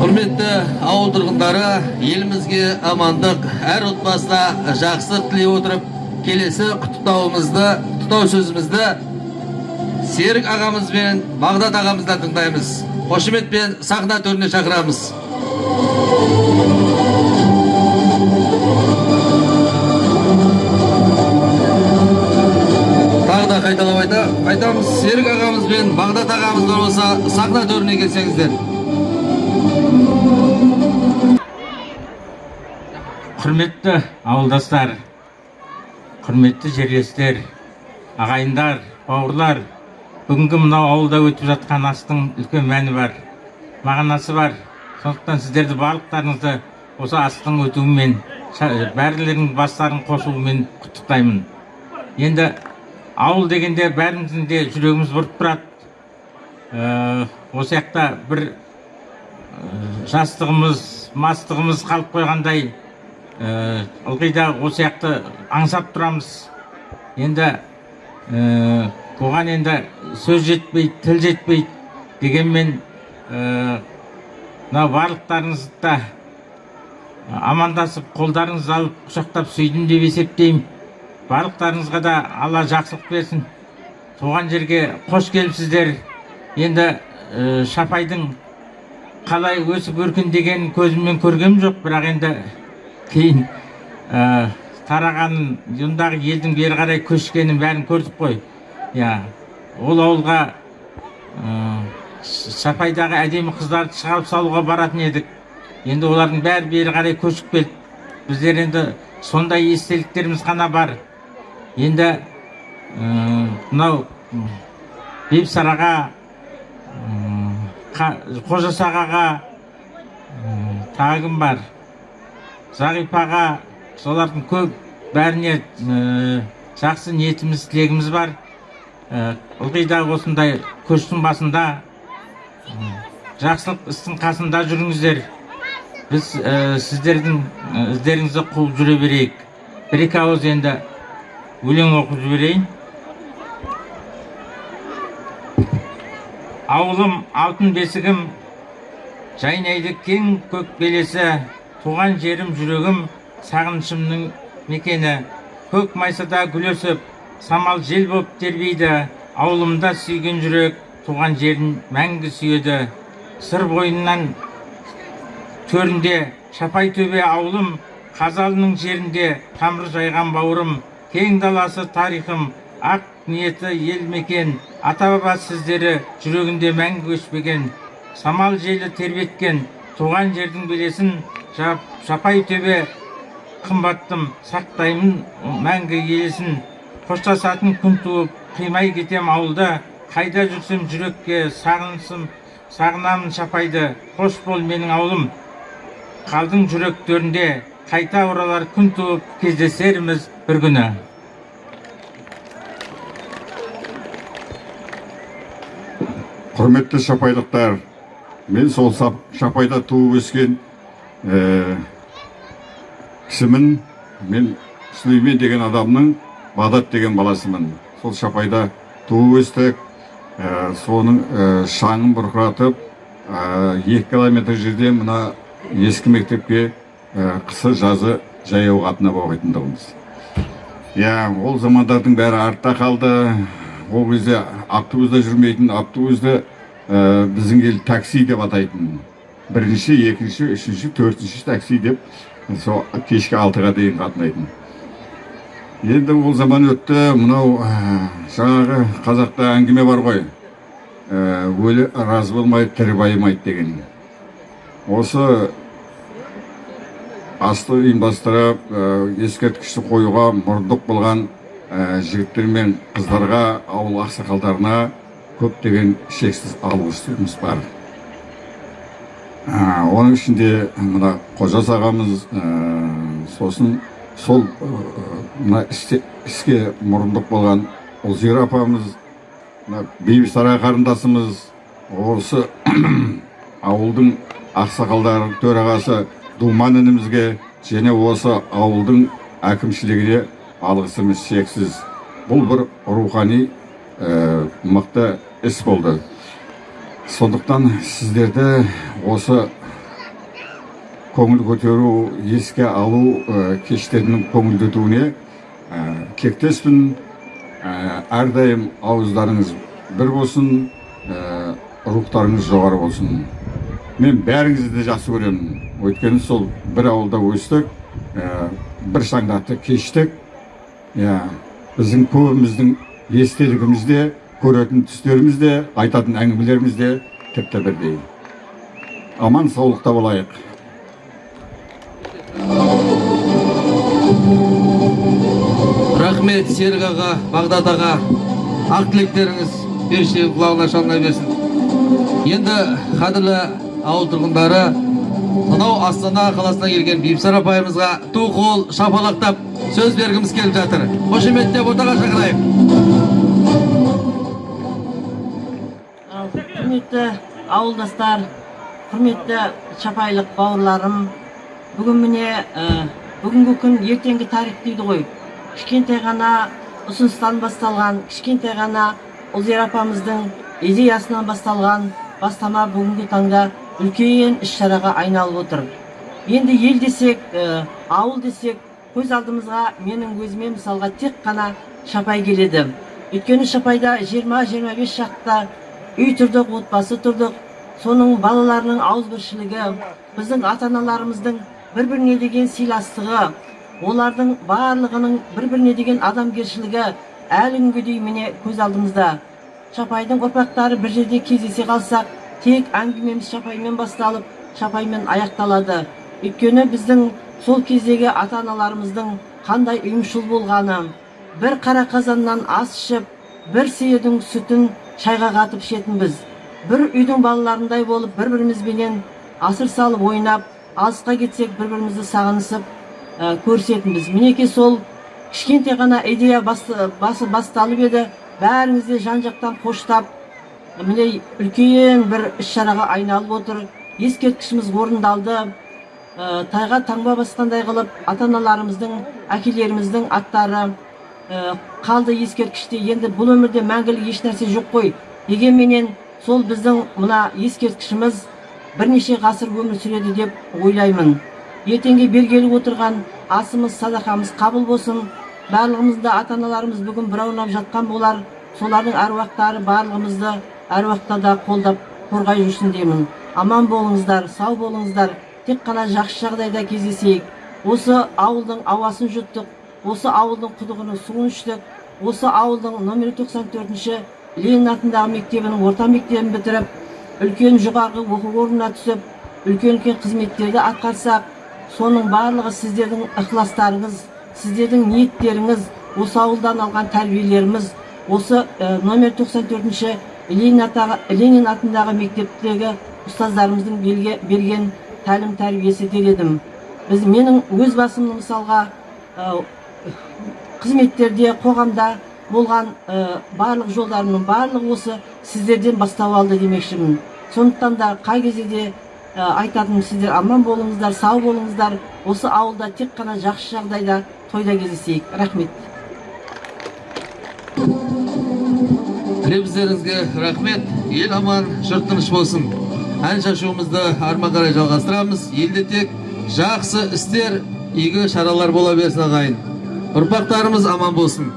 Құрметті ауыл тұрғындары, елімізге амандық, әр отбасына жақсылық тілей отырып, келесі құттықтау сөзімізді Серік ағамыз бен Бағдат ағамыздан тыңдаймыз. Қошеметпен сахна төріне шақырамыз. Тағы да қайталап айтамыз, Серік ағамыз бен Бағдат ағамыз болса сахна төріне келсеңіздер. Құрметті ауылдастар, құрметті жерлестер, ағайындар, бауырлар, бүгінгі мынау ауылда өтіп жатқан астың үлкен мәні бар, мағынасы бар. Сондықтан сіздерді барлықтарыңызды осы астың өтуімен, бәрілердің бастарын қосуымен құттықтаймын. Енді ауыл дегенде бәріміздің де жүрегіміз бұрып тұрады. Осы жақта бір жастығымыз, мастығымыз қалып қойғандай, ылғи да осы жақты аңсап тұрамыз. Енді оған енді сөз жетпейді, тіл жетпейді дегенмен мына барлықтарыңызды да амандасып, қолдарыңызды алып, құшақтап сүйдім деп есептеймін. Барлықтарыңызға да Алла жақсылық берсін. Туған жерге қош келіпсіздер. Енді Шапайдың қалай өсіп өркендегенін көзіммен көргем жоқ, бірақ енді кейін тарағанын, ондағы елдің бері қарай көшкенін бәрін көрдік қой. Ол ауылға Шапайдағы әдемі қыздарды шығарып салуға баратын едік. Енді олардың бәрі бері қарай көшіп келді. Біздер енді сондай естеліктеріміз ғана бар. Енді мынау Бейбісараға, Қожасағаға, тағы кім бар? Зағипаға, солардың көп бәріне жақсы ниетіміз, тілегіміз бар. Ылғи да осындай көштің басында, жақсылық істің қасында жүріңіздер. Біз сіздердің іздеріңізді қуып жүре берейік. Бір-екі ауыз енді өлең оқып жіберейін. Ауылым алтын бесігім, жайнайды кең көк белесі, туған жерім жүрегім, сағынышымның мекені. Көк майсада гүл өсіп, самал жел боп тербейді, ауылымда сүйген жүрек, туған жерін мәңгі сүйеді. Сыр бойынан төрінде, Шапай төбе ауылым, Қазалының жерінде тамыр жайған бауырым, кең даласы тарихым, ақ ниеті ел мекен, ата-баба сіздері жүрегінде мәңгі өшпеген, самал желі тербеткен туған жердің белесін, жапай төбе қымбаттым, сақтаймын мәңгі елесін. Қоштасатын күн туып, қимай кетем ауылда, қайда жүрсем жүрекке сағынамын шапайды. Қош бол менің ауылым, қалдың жүректерінде, қайта оралар күн туып, кездесеріміз бір күні. Құрметті шапайлықтар, мен сол Шапайда туып өскен кісімін. Мен Сүлеймен деген адамның Бадат деген баласымын. Сол Шапайда туып өстік. Соның шаңын бұрқыратып, 2 километр жерде мына ескі мектепке қысы жазы жаяу қатынап оқитындығымыз. Ол замандардың бәрі артта қалды. Ол кезде автобуста жүрмейтін, автобусты біздің ел такси деп атайтын. 1-ші, 2-ші, 3-ші, 4-ші такси деп сол кешкі 6-ға дейін қатынайтын. Енді ол заман өтті. Мынау жаңағы қазақта әңгіме бар ғой, өлі разы болмайды, тірі байымайды деген. Осы асты ұйымдастырып, ескерткішті қоюға мұрындық болған жігіттер мен қыздарға, ауыл ақсақалдарына көптеген шексіз алғысымыз бар. Оның ішінде мына Қожас ағамыз, сосын сол іске мұрындық болған Ұлзира апамыз, Бейбісара қарындасымыз, осы ауылдың ақсақалдар төрағасы Думан інімізге және осы ауылдың әкімшілігіне алғысымыз шексіз. Бұл бір рухани мықты іс болды. Сондықтан сіздерді осы көңіл көтеру, еске алу кештерінің көңілдетуіне кектеспін. Әрдайым ауыздарыңыз бір болсын, рухтарыңыз жоғары болсын. Мен бәріңізді де жақсы көремін. Өйткені сол бір ауылда өстік, бір шаңдақты кештік. Біздің көбіміздің естелігімізде, көретін түстерімізде, айтатын әңгімелерімізде тіпті бірдей. Аман саулықта болайық. Рахмет Серік аға, Бағдат аға, ақ тілектеріңіз періштенің құлағына шалына берсін. Енді қадірлі ауыл тұрғындары, мынау Астана қаласына келген Бейбісара апайымызға ту қол шапалақтап сөз бергіміз келіп жатыр. Қошеметтеп ортаға шақырайық. Құрметті ауылдастар, құрметті шапайлық бауырларым, бүгін міне бүгінгі күн ертеңгі тарих дейді ғой. Кішкентай ғана ұсыныстан басталған, кішкентай ғана Ұлзира апамыздың идеясынан басталған бастама бүгінгі таңда үлкен іс-шараға айналып отыр. Енді ел десек, ауыл десек, көз алдымызға менің өзіме мысалға тек қана Шапай келеді. Өйткені Шапайда 20-25 шақта үй тұрдық, отбасы тұрдық. Соның балаларының ауызбіршілігі, біздің ата-аналарымыздың бір-біріне деген сыйластығы, олардың барлығының бір-біріне деген адамгершілігі әлі күнге дейін міне көз алдымызда. Шапайдың ұрпақтары бір жерде кездесе қалсақ, тек әңгімеміз Шапаймен басталып, Шапаймен аяқталады. Өйткені біздің сол кездегі ата-аналарымыздың қандай ұйымшыл болғаны, бір қара қазаннан ас ішіп, бір сиырдың сүтін шайға қатып ішетінбіз. Бір үйдің балаларындай болып, бір-бірімізбенен асыр салып ойнап, алысқа кетсек бір-бірімізді сағынысып көрсетінбіз. Мінеке сол кішкентай ғана идея басталып еді, бәріңізде жан-жақтан қоштап, міне үлкен бір іс-шараға айналып отыр. Ескерткішіміз орындалды. Тайға таңба басқандай қылып, ата-аналарымыздың, әкелеріміздің аттары қалды ескерткіште. Енді бұл өмірде мәңгілік еш нәрсе жоқ қой. Дегенменен сол біздің мына ескерткішіміз бірнеше ғасыр өмір сүреді деп ойлаймын. Ертеңге бергелі отырған асымыз, садақамыз қабыл болсын. Барлығымызды ата-аналарымыз бүгін бұраунап жатқан болар. Солардың әруақтары барлығымызды әруақта да қолдап қорғай жүрсін деймін. Аман болыңыздар, сау болыңыздар. Тек қана жақсы жағдайда кездесейік. Осы ауылдың ауасын жұттық, осы ауылдың құдығының суын іштік. осы ауылдың номер 94-ші Ленин атындағы мектебінің орта мектебін бітіріп, үлкен жоғарғы оқу орнына түсіп, үлкен қызметтерді атқарсақ, соның барлығы сіздердің ықыластарыңыз, сіздердің ниеттеріңіз, осы ауылдан алған тәрбиелеріміз, осы номер 94-ші Ленин атындағы мектептегі ұстаздарымыздың берген тәлім тәрбиесі дер едім. Менің өз басымның мысалға қызметтерде, қоғамда болған барлық жолдарымның барлығы осы сіздерден бастау алды демекшімін. Сондықтан да қай кезде де айтатыным, сіздер аман болыңыздар, сау болыңыздар. Осы ауылда тек қана жақсы жағдайда тойда кездесейік. Рахмет. Лебіздеріңізге рахмет. Ел аман, жұрт тыныш болсын. Ән шашуымызды арма қарай жалғастырамыз. Елде тек жақсы істер, игі шаралар бола берсін ағайын. Ұрпақтарымыз аман болсын.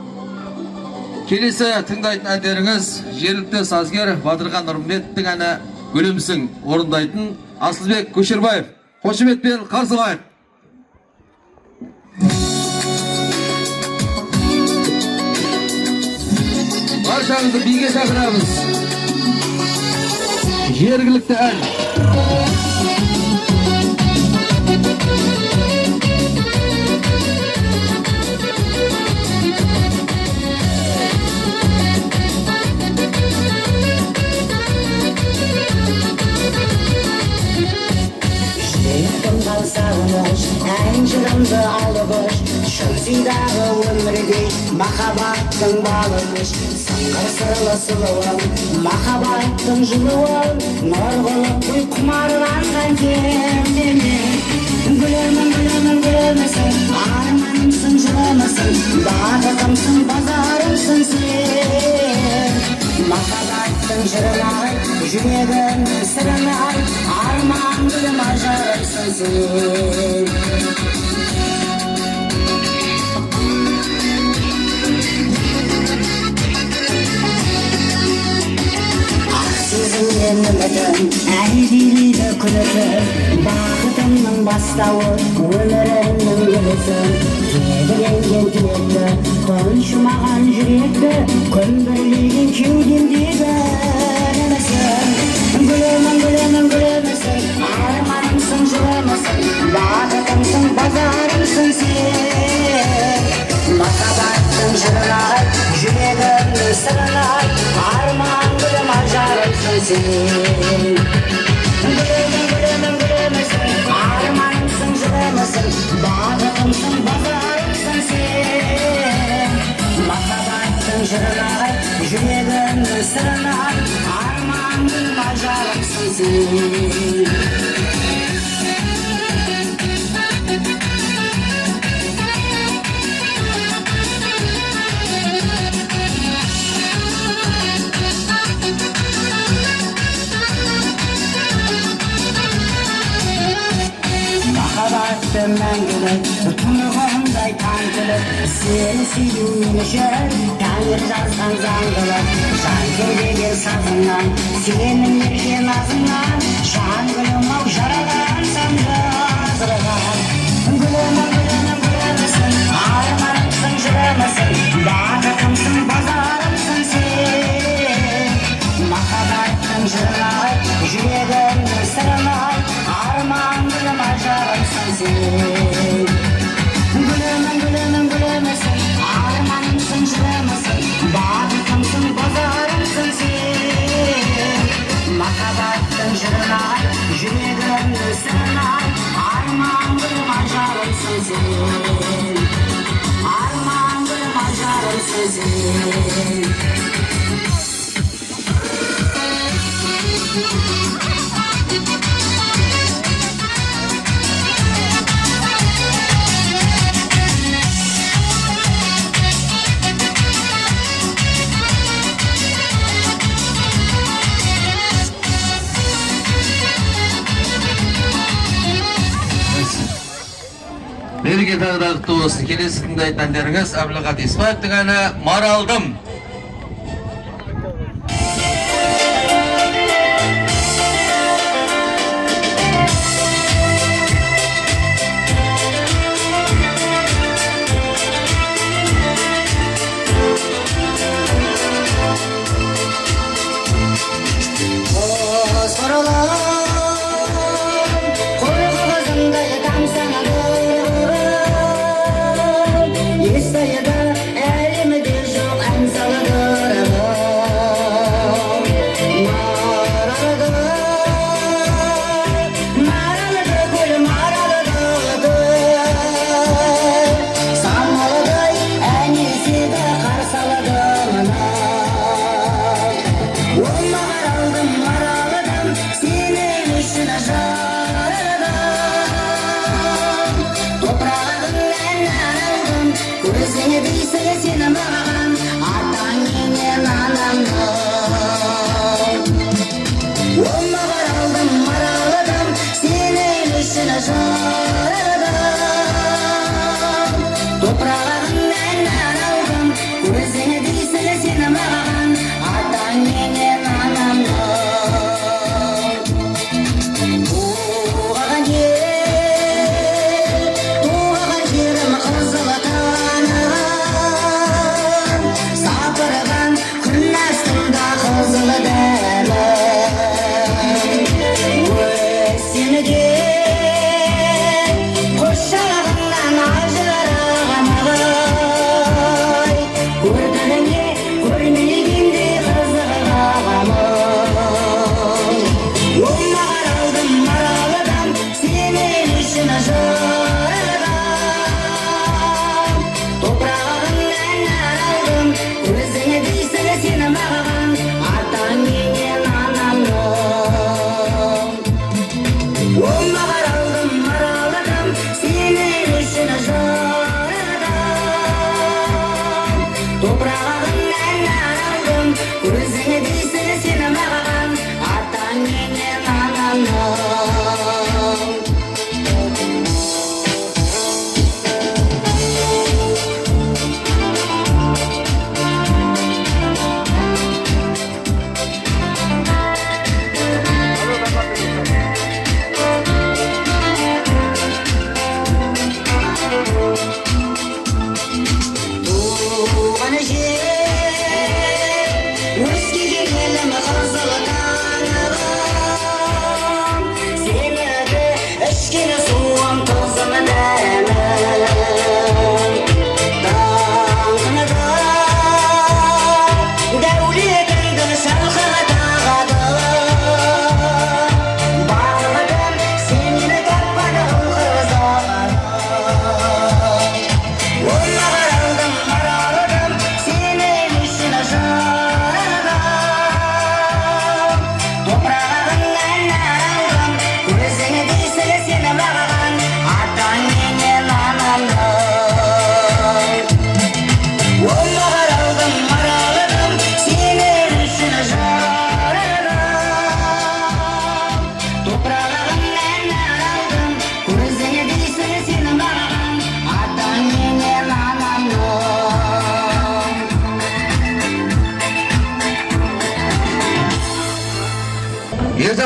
Келесі тыңдайтын әндеріңіз жергілікті сазгер Батырхан Нұрымбеттің әні Өлімсің орындайтын Асылбек Көшербаев. Қошеметпен қарсы алайық. Баршаңызды биге шақырамыз. Жергілікті ән. Sağlamış, en jırımdı alıbış, şımsıydağı ömrüde makabattın bağlamış. Sanqır sırlı sılığın, makabattın жылуын, nurgulup uykumarlangan kendini. Gülümün gülümün gülümüsün, armanımsın жылымысың, бағытымсың, базарымсың sen. Makabattın жырын ayt, жүрегін сырын ayt, arman gülüm ajarımsın sen. Сезімнен үмітім, әлдилейді күлітім, бақытымның бастауы, өмірімнің гүлісің. Едіренген тілекті, тұншымаған жүректі, көмбірлеген кеудемдегі нәмісің. Гүлімің, гүлімің, гүлімісің, арманымсың, жылымысың, бақытымсың, базарымсың сен. Махаббаттың жырын айт, жүрегімнің сырын айт, арман гүлім ажарымсың сен. Гүлімің, гүлімің, гүлімісің, арманымсың, жылымысың, бағытымсың, базарымсың сен. Махаббаттың жырын айт, жүрегімнің сырын айт, арман гүлім ажарымсың сен. Makabattın мәңгілік, тұнығымдай таңғылық, сені сүюім үшін тәңір жазған заңдылық. Жан кеудеген сазыңнан, сенің ерген азыңнан, жан гүлім-ау жаралансам жазылған. Гүлімің, гүлімің, гүлімісің, арманымсың, жырымысың, бақытымсың, базарымсың сен. Махаббаттың жырын айт, жүрегімнің сырын айт, арман гүлім ажарымсың сен. Гүлімің, гүлімің, гүлімісің, арманымсың, жылымысың, бақытымсың, базарымсың сен. Махаббаттың жырын айт, жүрегімнің сырын айт, арман гүлім ажарымсың сен. Арман гүлім ажарымсың сен. Береке тағдырды болсын. Келесі тыңдайтын әндеріңіз Әбілғат Еспаевтың әні Маралдым.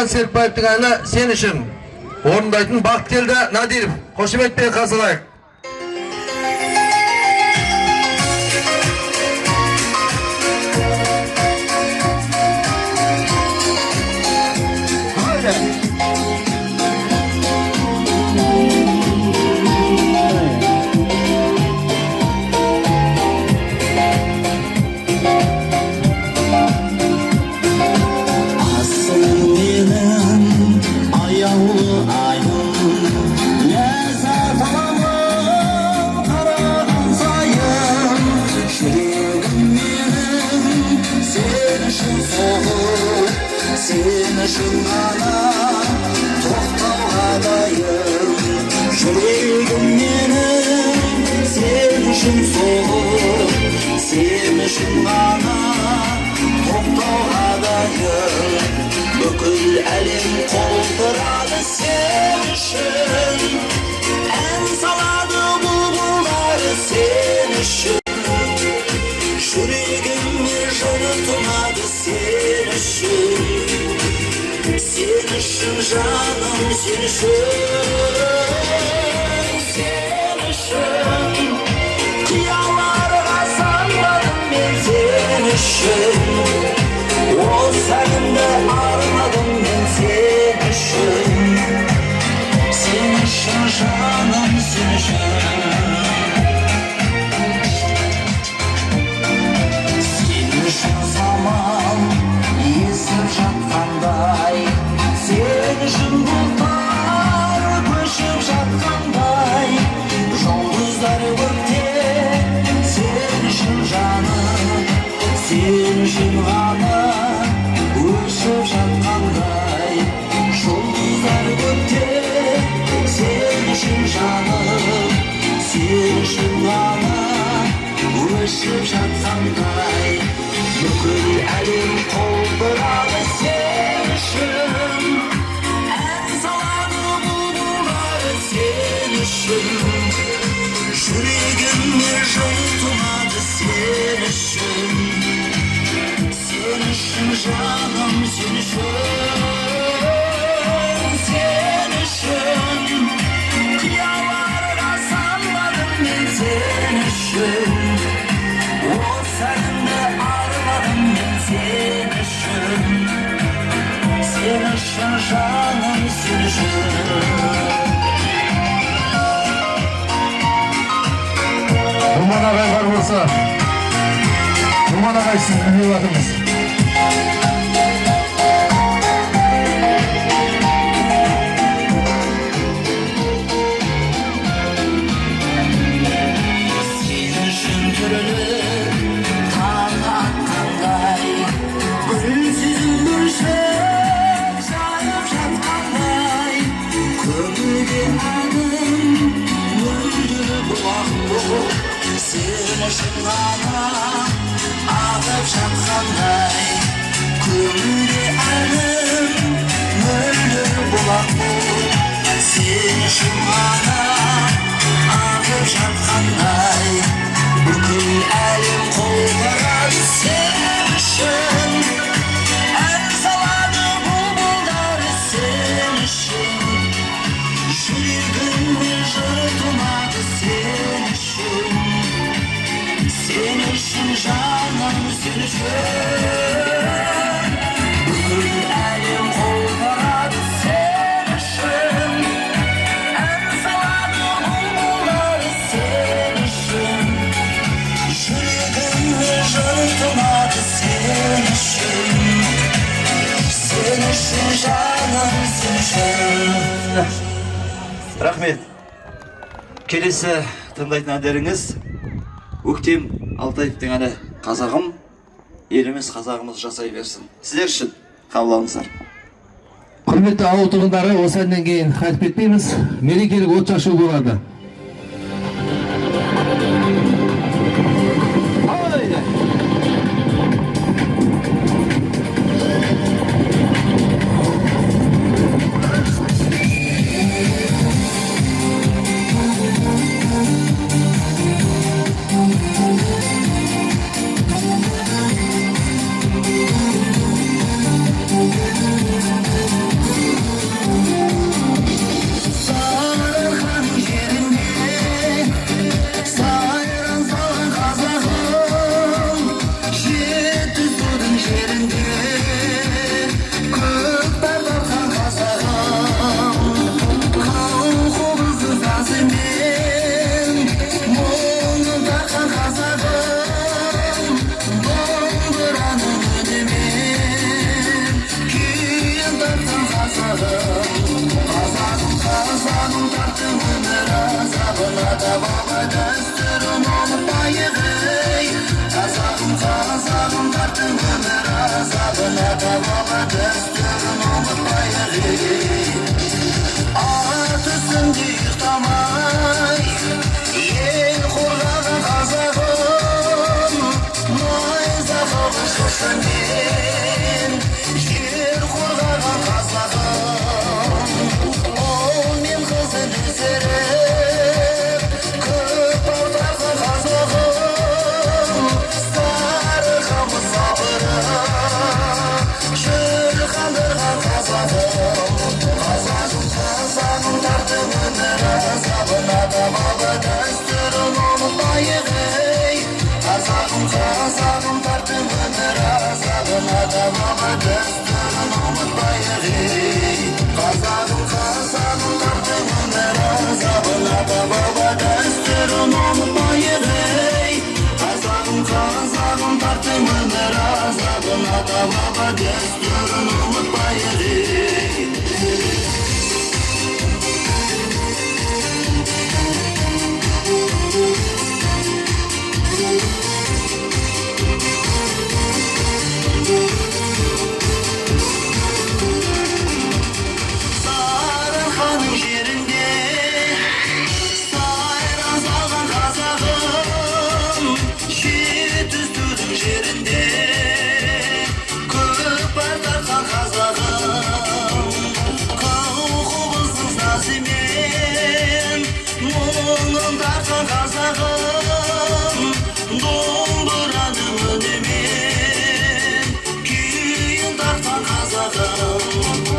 Нұрмахан Серікбаевтың әні «Сен үшін» орындайтын Бақыткелді Надиров. Қошеметпен қарсы алайық. Sen үшін ғана тоқтауға дайын жүрегім менің сен үшін соғып сен үшін ғана тоқтауға дайын бүкіл әлем қолдырады сен үшін ән салады бұлбұлдар сен үшін жүрегіме жыр тұнады сен үшін жаным sen үшін қияларға самғадым мен сен үшін осы әнімді арнадым мен сен үшін жаным sen үшін заман есіп жатқандай sen үшін бұлттар көшіп жатқандай жұлдыздар көкте sen үшін жаным sen үшін ғана өшіп жатқандай жұлдыздар көкте sen үшін жаным sen үшін ғана өшіп жатқандай бүкіл әлем қолдырады сен үшін жүрегіме жыр тұнады сен үшін жаным sen үшін қияларға самғадым мен сен үшін осы әнімді арнадым мен сен үшін жаным sen үшін Нұрман ағай бар болса, Нұрман ағай сізді не батырмыз? Сен үшін түріліп таң атқандай гүлсіз бүршік жанып жатқандай көңілге әнім мөлдір бұлақ болып sen үшін ғана ағып жатқандай көңілге әнім мөлдір бұлақ болып sen үшін ғана ағып жатқандай бүкіл әлем қолдырады sen үшін ән салады бұлбұлдар sen үшін жүрегіме жыр тұнады sen үшін жаным sen үшін бүкіл әлем қолдырады sen үшін ән салады бұлбұлдар sen үшін жүрегіме жыр тұнады sen үшін жаным sen үшін Рахмет. Келесі тыңдайтын әндеріңіз Өктем Алтаевтың әні «Қазағым», еліміз қазағымыз жасай берсін. Сіздер үшін қабыл алыңыздар. Құрметті ауыл тұрғындары, осы әннен кейін қайтып кетпейміз. Мерекелік от шашу болады. Қазағым қазағым тарттың өмір азабын ата баба дәстүрін ұмытпайық ей Қазағым қазағым тарттың өмір азабын ата баба дәстүрін ұмытпайық ей Сарыарқаның жерінде сайран салған қазағым жетістудің жерінде көкпар тартқан қазағым қобыздың сазымен мұңын тартқан қазағым домбыраның үнімен күйін тартқан қазағым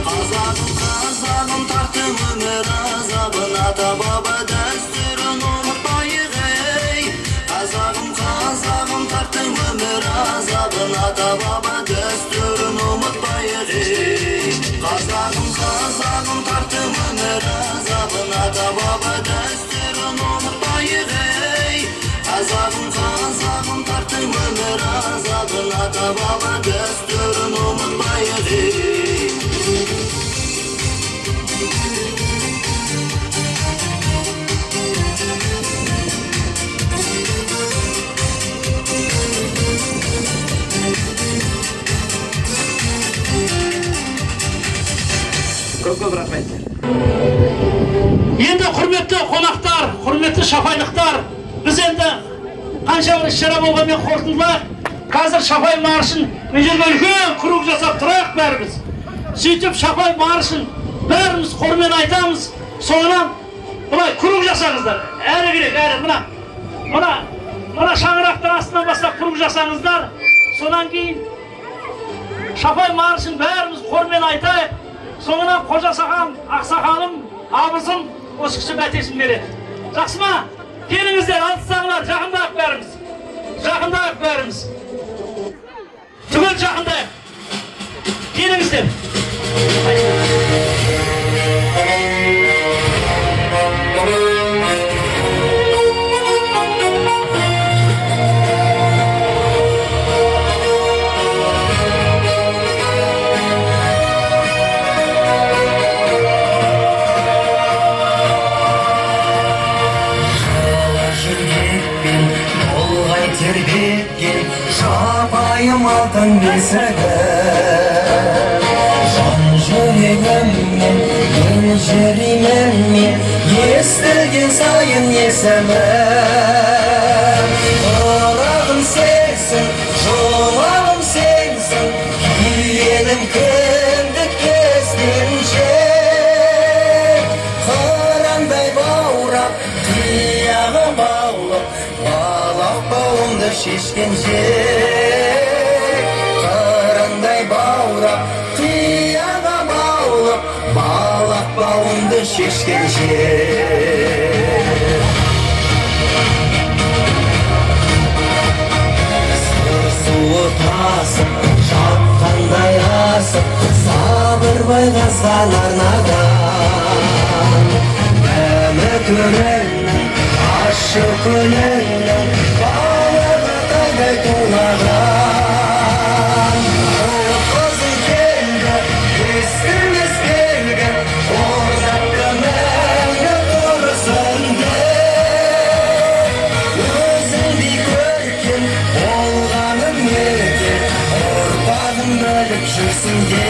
Қазағым тарттың өмір азабын ата баба дәстүрін ұмытпайық ей Қазағым тарттың өмір азабын ата баба дәстүрін ұмытпайық ей Қазағым тарттың өмір азабын ата баба дәстүрін ұмытпайық ей Қазағым тарттың өмір азабын ата баба дәстүрін ұмытпайық ей Көп рахмет. Енді құрметті қонақтар, құрметті шапайлықтар, біз енді қанша бір іс-шара болғанмен қорытындылайық. Қазір шапай маршын мына жерге үлкен круг жасап тұрайық бәріміз. Сөйтіп шапай маршын бәріміз хормен айтамыз. Соңынан былай круг жасаңыздар. Әрі керек, әрі мына шаңырақтың астынан бастап круг жасаңыздар. Содан кейін шапай маршын бәріміз хормен айтайық. Соңынан қожа сақам, ақсақалым, абызым осы кіші бәтесін береді. Жақсы ма? Келіңіздер, алыстаңдар, жақындайық бәріміз. Жақындайық бәріміз. Түгел жақындайық. Келіңіздер. тербеткен шапайым алтын бесігім жан жүрегіммен мен жүремін мен естілген сайын есімім ұрағым сенсің жолағым сенсің күйенім кіндік кескенше қырандай баурап тұяғы баулып балақ бауымды шешкенше қырандай баурап тұяғы баулып балақ бауымды шешкенше суы тасып жатқандай асып сабыр байғазған арнадан үмітінің ащы күнінің балығы тайдай тулаған ұл-қызың келді естілмес белгі орнатты мәңгі тұрысынды өзіңдей көркем болғаным екен ұрпағым біліп жүрсін де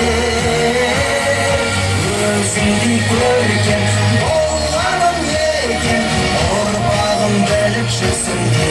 өзіңдей көркем болғаным екен ұрпағым біліп жүрсін де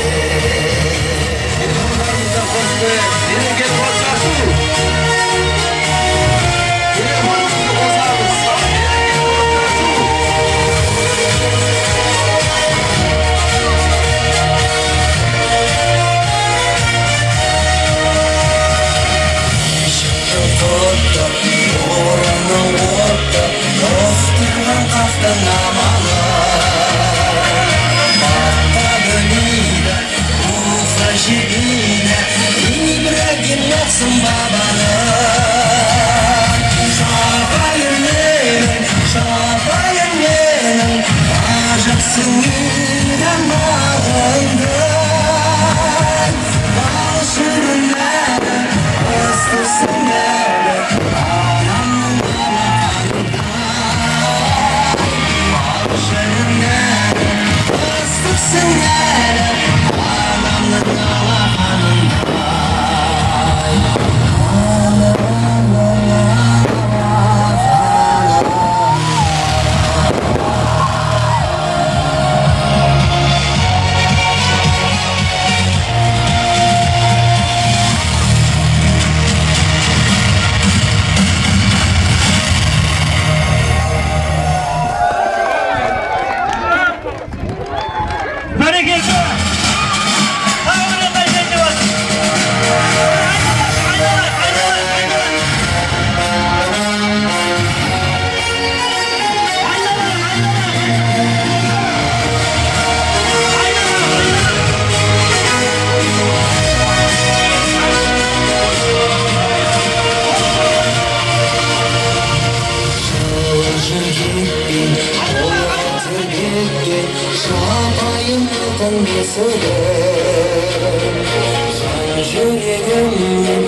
жан жүрегіммен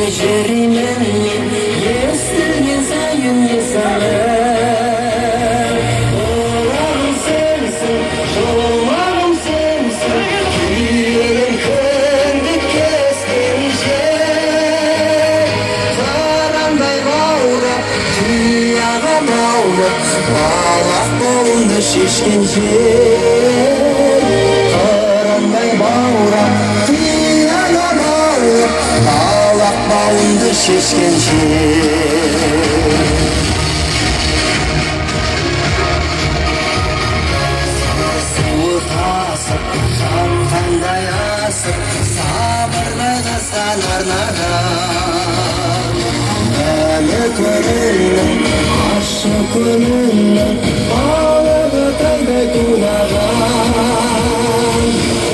ежіремін естілген сайын есімі олағым сенсің жолағым сенсің күйегім күнді кескен жер тарандай баурап тұяға баурап балақ болымды шешкен жер тарандай баурап тұяға баурап балақ бауынды шешкен жер суы тасып жан қандай асып сабырға қызған арнаған мәні көңілнің ащы көңілнің балығы тайдай тулаған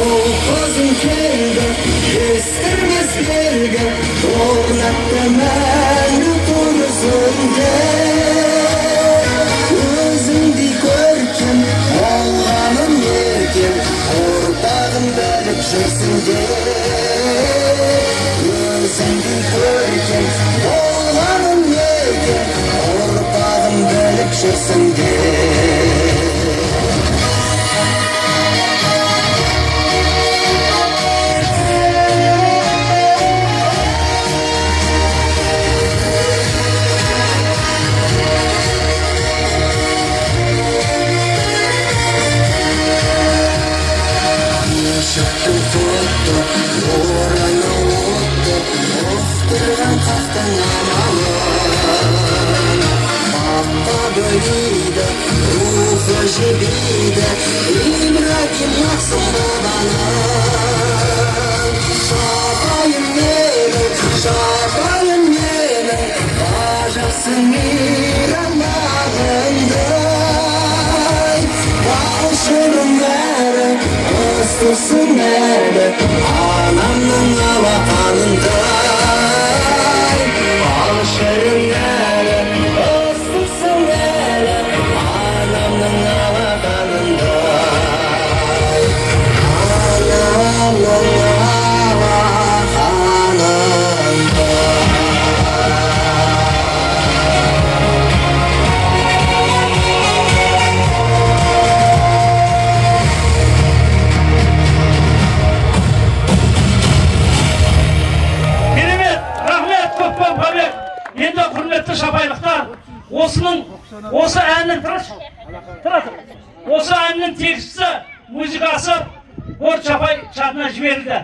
ол қызың келді ескірмес белгі орнатты мәңгі көрісінде өзіңдей көркем болғаным еркем ортағым біліп жүрсің де өзіңдей көркем болғаным еркем ортағым біліп жүрсің де Шықтың тұтты, ораны отты, оқтырған қақтың амалын Баққа бөлейді, рухы жебейді, Ибрагим Мақсым бабаның Шапайым менің, ғажапсы мейрамағындай Бал шырым бәрі, ыстысың әлі, анамның алақанындай Бал шырым әлі, ыстысың әлі, анамның алақанындай Анамның Енді құрметті шапайлықтар, осы әннің осы әннің текстісі, музыкасы Борт Шапай шатына жіберілді.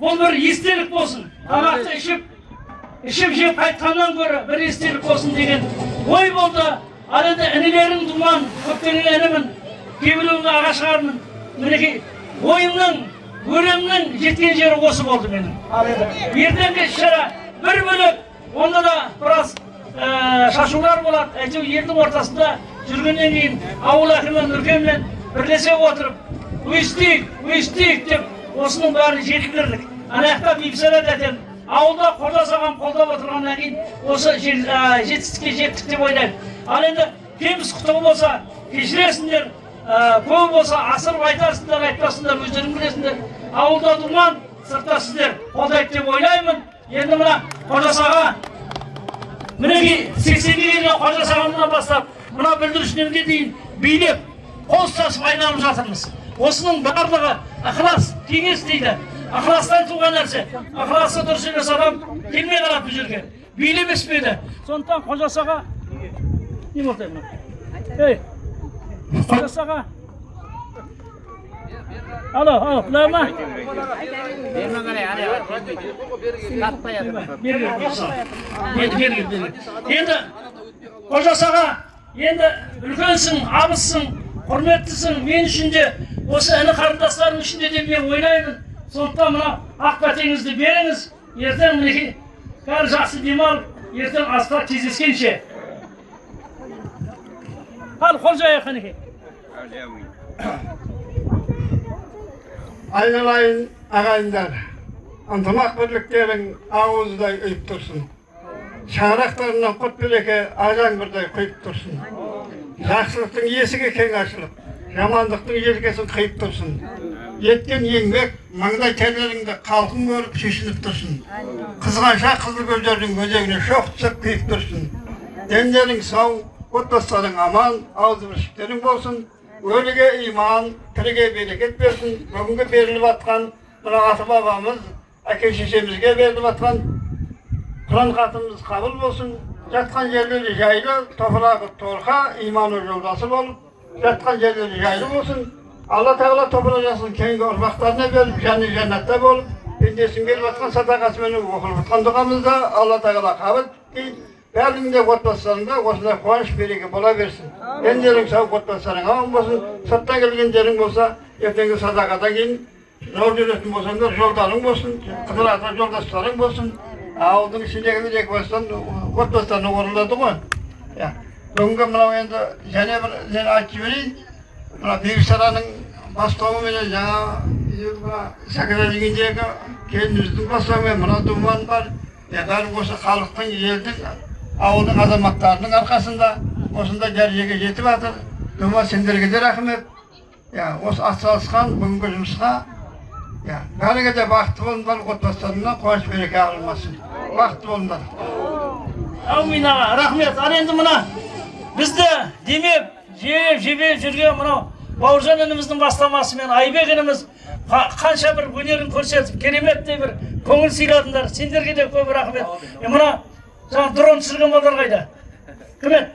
Бұл бір естелік болсын. Тамақты ішіп жеп қайтқаннан гөрі бір естелік болсын деген ой болды. Ал енді інілерің думан, көптеген інімін, кейбіреуінің ағашқарының, мінекей ойымның, өремнің жеткен жері осы болды менің. Ал енді ертеңгі іс-шара бір бөлек, онда да біраз шашулар болады. Әйтеуір елдің ортасында жүргеннен кейін ауыл әкімі Нұркенмен бірлесе отырып, өйстейік деп осының бәрін жеткіздік. Аяқта бейбісара дәтен ауылда қожасаған қолдап отырғаннан кейін осы жетістікке жеттік деп ойлаймын. Ал енді кеміс құтығы болса кешіресіңдер, көп болса асырып айтарсыңдар, айтпасыңдар, өздерің білесіңдер. Ауылда думан, сыртта сіздер қолдайды деп ойлаймын. Енді мына қожасаға, мінекей 80-ге келген қожасағаннан бастап, мына бүлдіршінерге дейін билеп, қол ұстасып айналып жатырмыз. Осының барлығы ықылас, кеңес дейді. Ықыластан туған нәрсе. Ықыласы дұрыс емес адам келмей қалады бұл жерге. Билемес педі. Сондықтан қожасаға не болды мына? Ей, қожасаға. Alo, бұлай ма? Енді қожасаға, енді үлкенсің, абыссың, құрметтісің, мен үшін де, осы іні қарындастарым ішінде де мен ойлаймын. Сондықтан мына ақ бәтеңізді беріңіз, ертең мінекей бәрі жақсы демалып, ертең аста кездескенше. Ал қол жайық қанекей. Айналайын ағайындар, ынтымақ бірліктерің ауыздай үйіп тұрсын. Шаңырақтарынан құт білеке ажан бірдай құйып тұрсын. Жақсылықтың есігі кең ашылып, жамандықтың желкесін қиып тұрсын. еткен еңбек маңдай терлеріңді халқың көріп шешініп тұрсын. Қызғанша қызыл көздердің өзегіне шоқ түсіп күйіп тұрсын. Дендерің сау, отбасыларың аман, аузы біршіктерің болсын. Өліге иман, тіріге берекет берсін. Бүгінгі беріліп атқан мына ата бабамыз, әке шешемізге беріліп атқан Құран хатымыз қабыл болсын. Жатқан жерлері жайлы, топырағы торқа, иманы жолдасы болып, жатқан жерлері жайлы болсын. Алла Тағала топырақ жасын кейінгі ұрпақтарына беріп, және жәннатта болып, пендесін беріп атқан садақасымен оқылып атқан дұғамызда Алла Тағала қабыл дейін. Бәріңде отбасыларыңда осындай қуаныш береке бола берсін. Дендерің сау, отбасыларың аман болсын. Сырттан келгендерің болса, ертеңгі садақадан кейін жол жүретін болсаңдар, жолдарың болсын, қыдырата жолдастарың болсын. Ауылдың ішіндегі екі бастан отбасыларына орылады ғой. Бүгінгі мынау енді және бір айтып жіберейін. Мына Бекшараның бастауымен жаңа Сәкіра дегендегі келініміздің бастауымен мына думан бар. Бәрі осы халықтың, елдің, ауылдың азаматтарының арқасында осында дәрежеге жетіп жатыр. Дума сендерге де рахмет. Осы атсалысқан бүгінгі жұмысқа бәріңе де бақытты болыңдар, отбасыларына қуаныш береке ағылмасын. Бақытты болыңдар. Әумин аға, рахмет. Ал енді мына бізді демеп, жебеп жүрген мынау Бауыржан ініміздің бастамасымен Айбек ініміз қанша бір өнерін көрсетіп, кереметтей бір көңіл сыйладыңдар. Сендерге де көп рахмет. Мына жаңа дрон түсірген балдар қайда? Кім еді?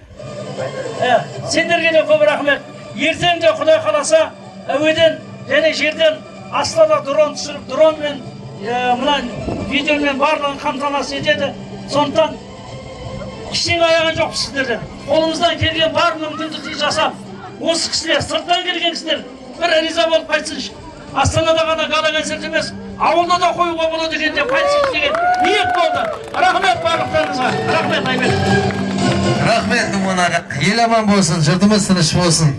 Сендерге де көп рахмет. Ертең де Құдай қаласа әуеден және жерден аслада дрон түсіріп, дронмен мына видеомен барлығын қамтамасыз етеді. Сондықтан ештеңе аяған жоқпыз сіздерден. Қолымыздан келген бар мүмкіндікті жасап, осы кісілер, сырттан келген кісілер бір риза болып қайтсыншы. Астанада ғана гала концерт емес, ауылда да қоюға болады екен деп қайтсыншы деген ниет болды. Рахмет барлықтарыңызға. Рахмет Айбек. Рахмет Думан аға. Ел аман болсын, жұртымыз тыныш болсын.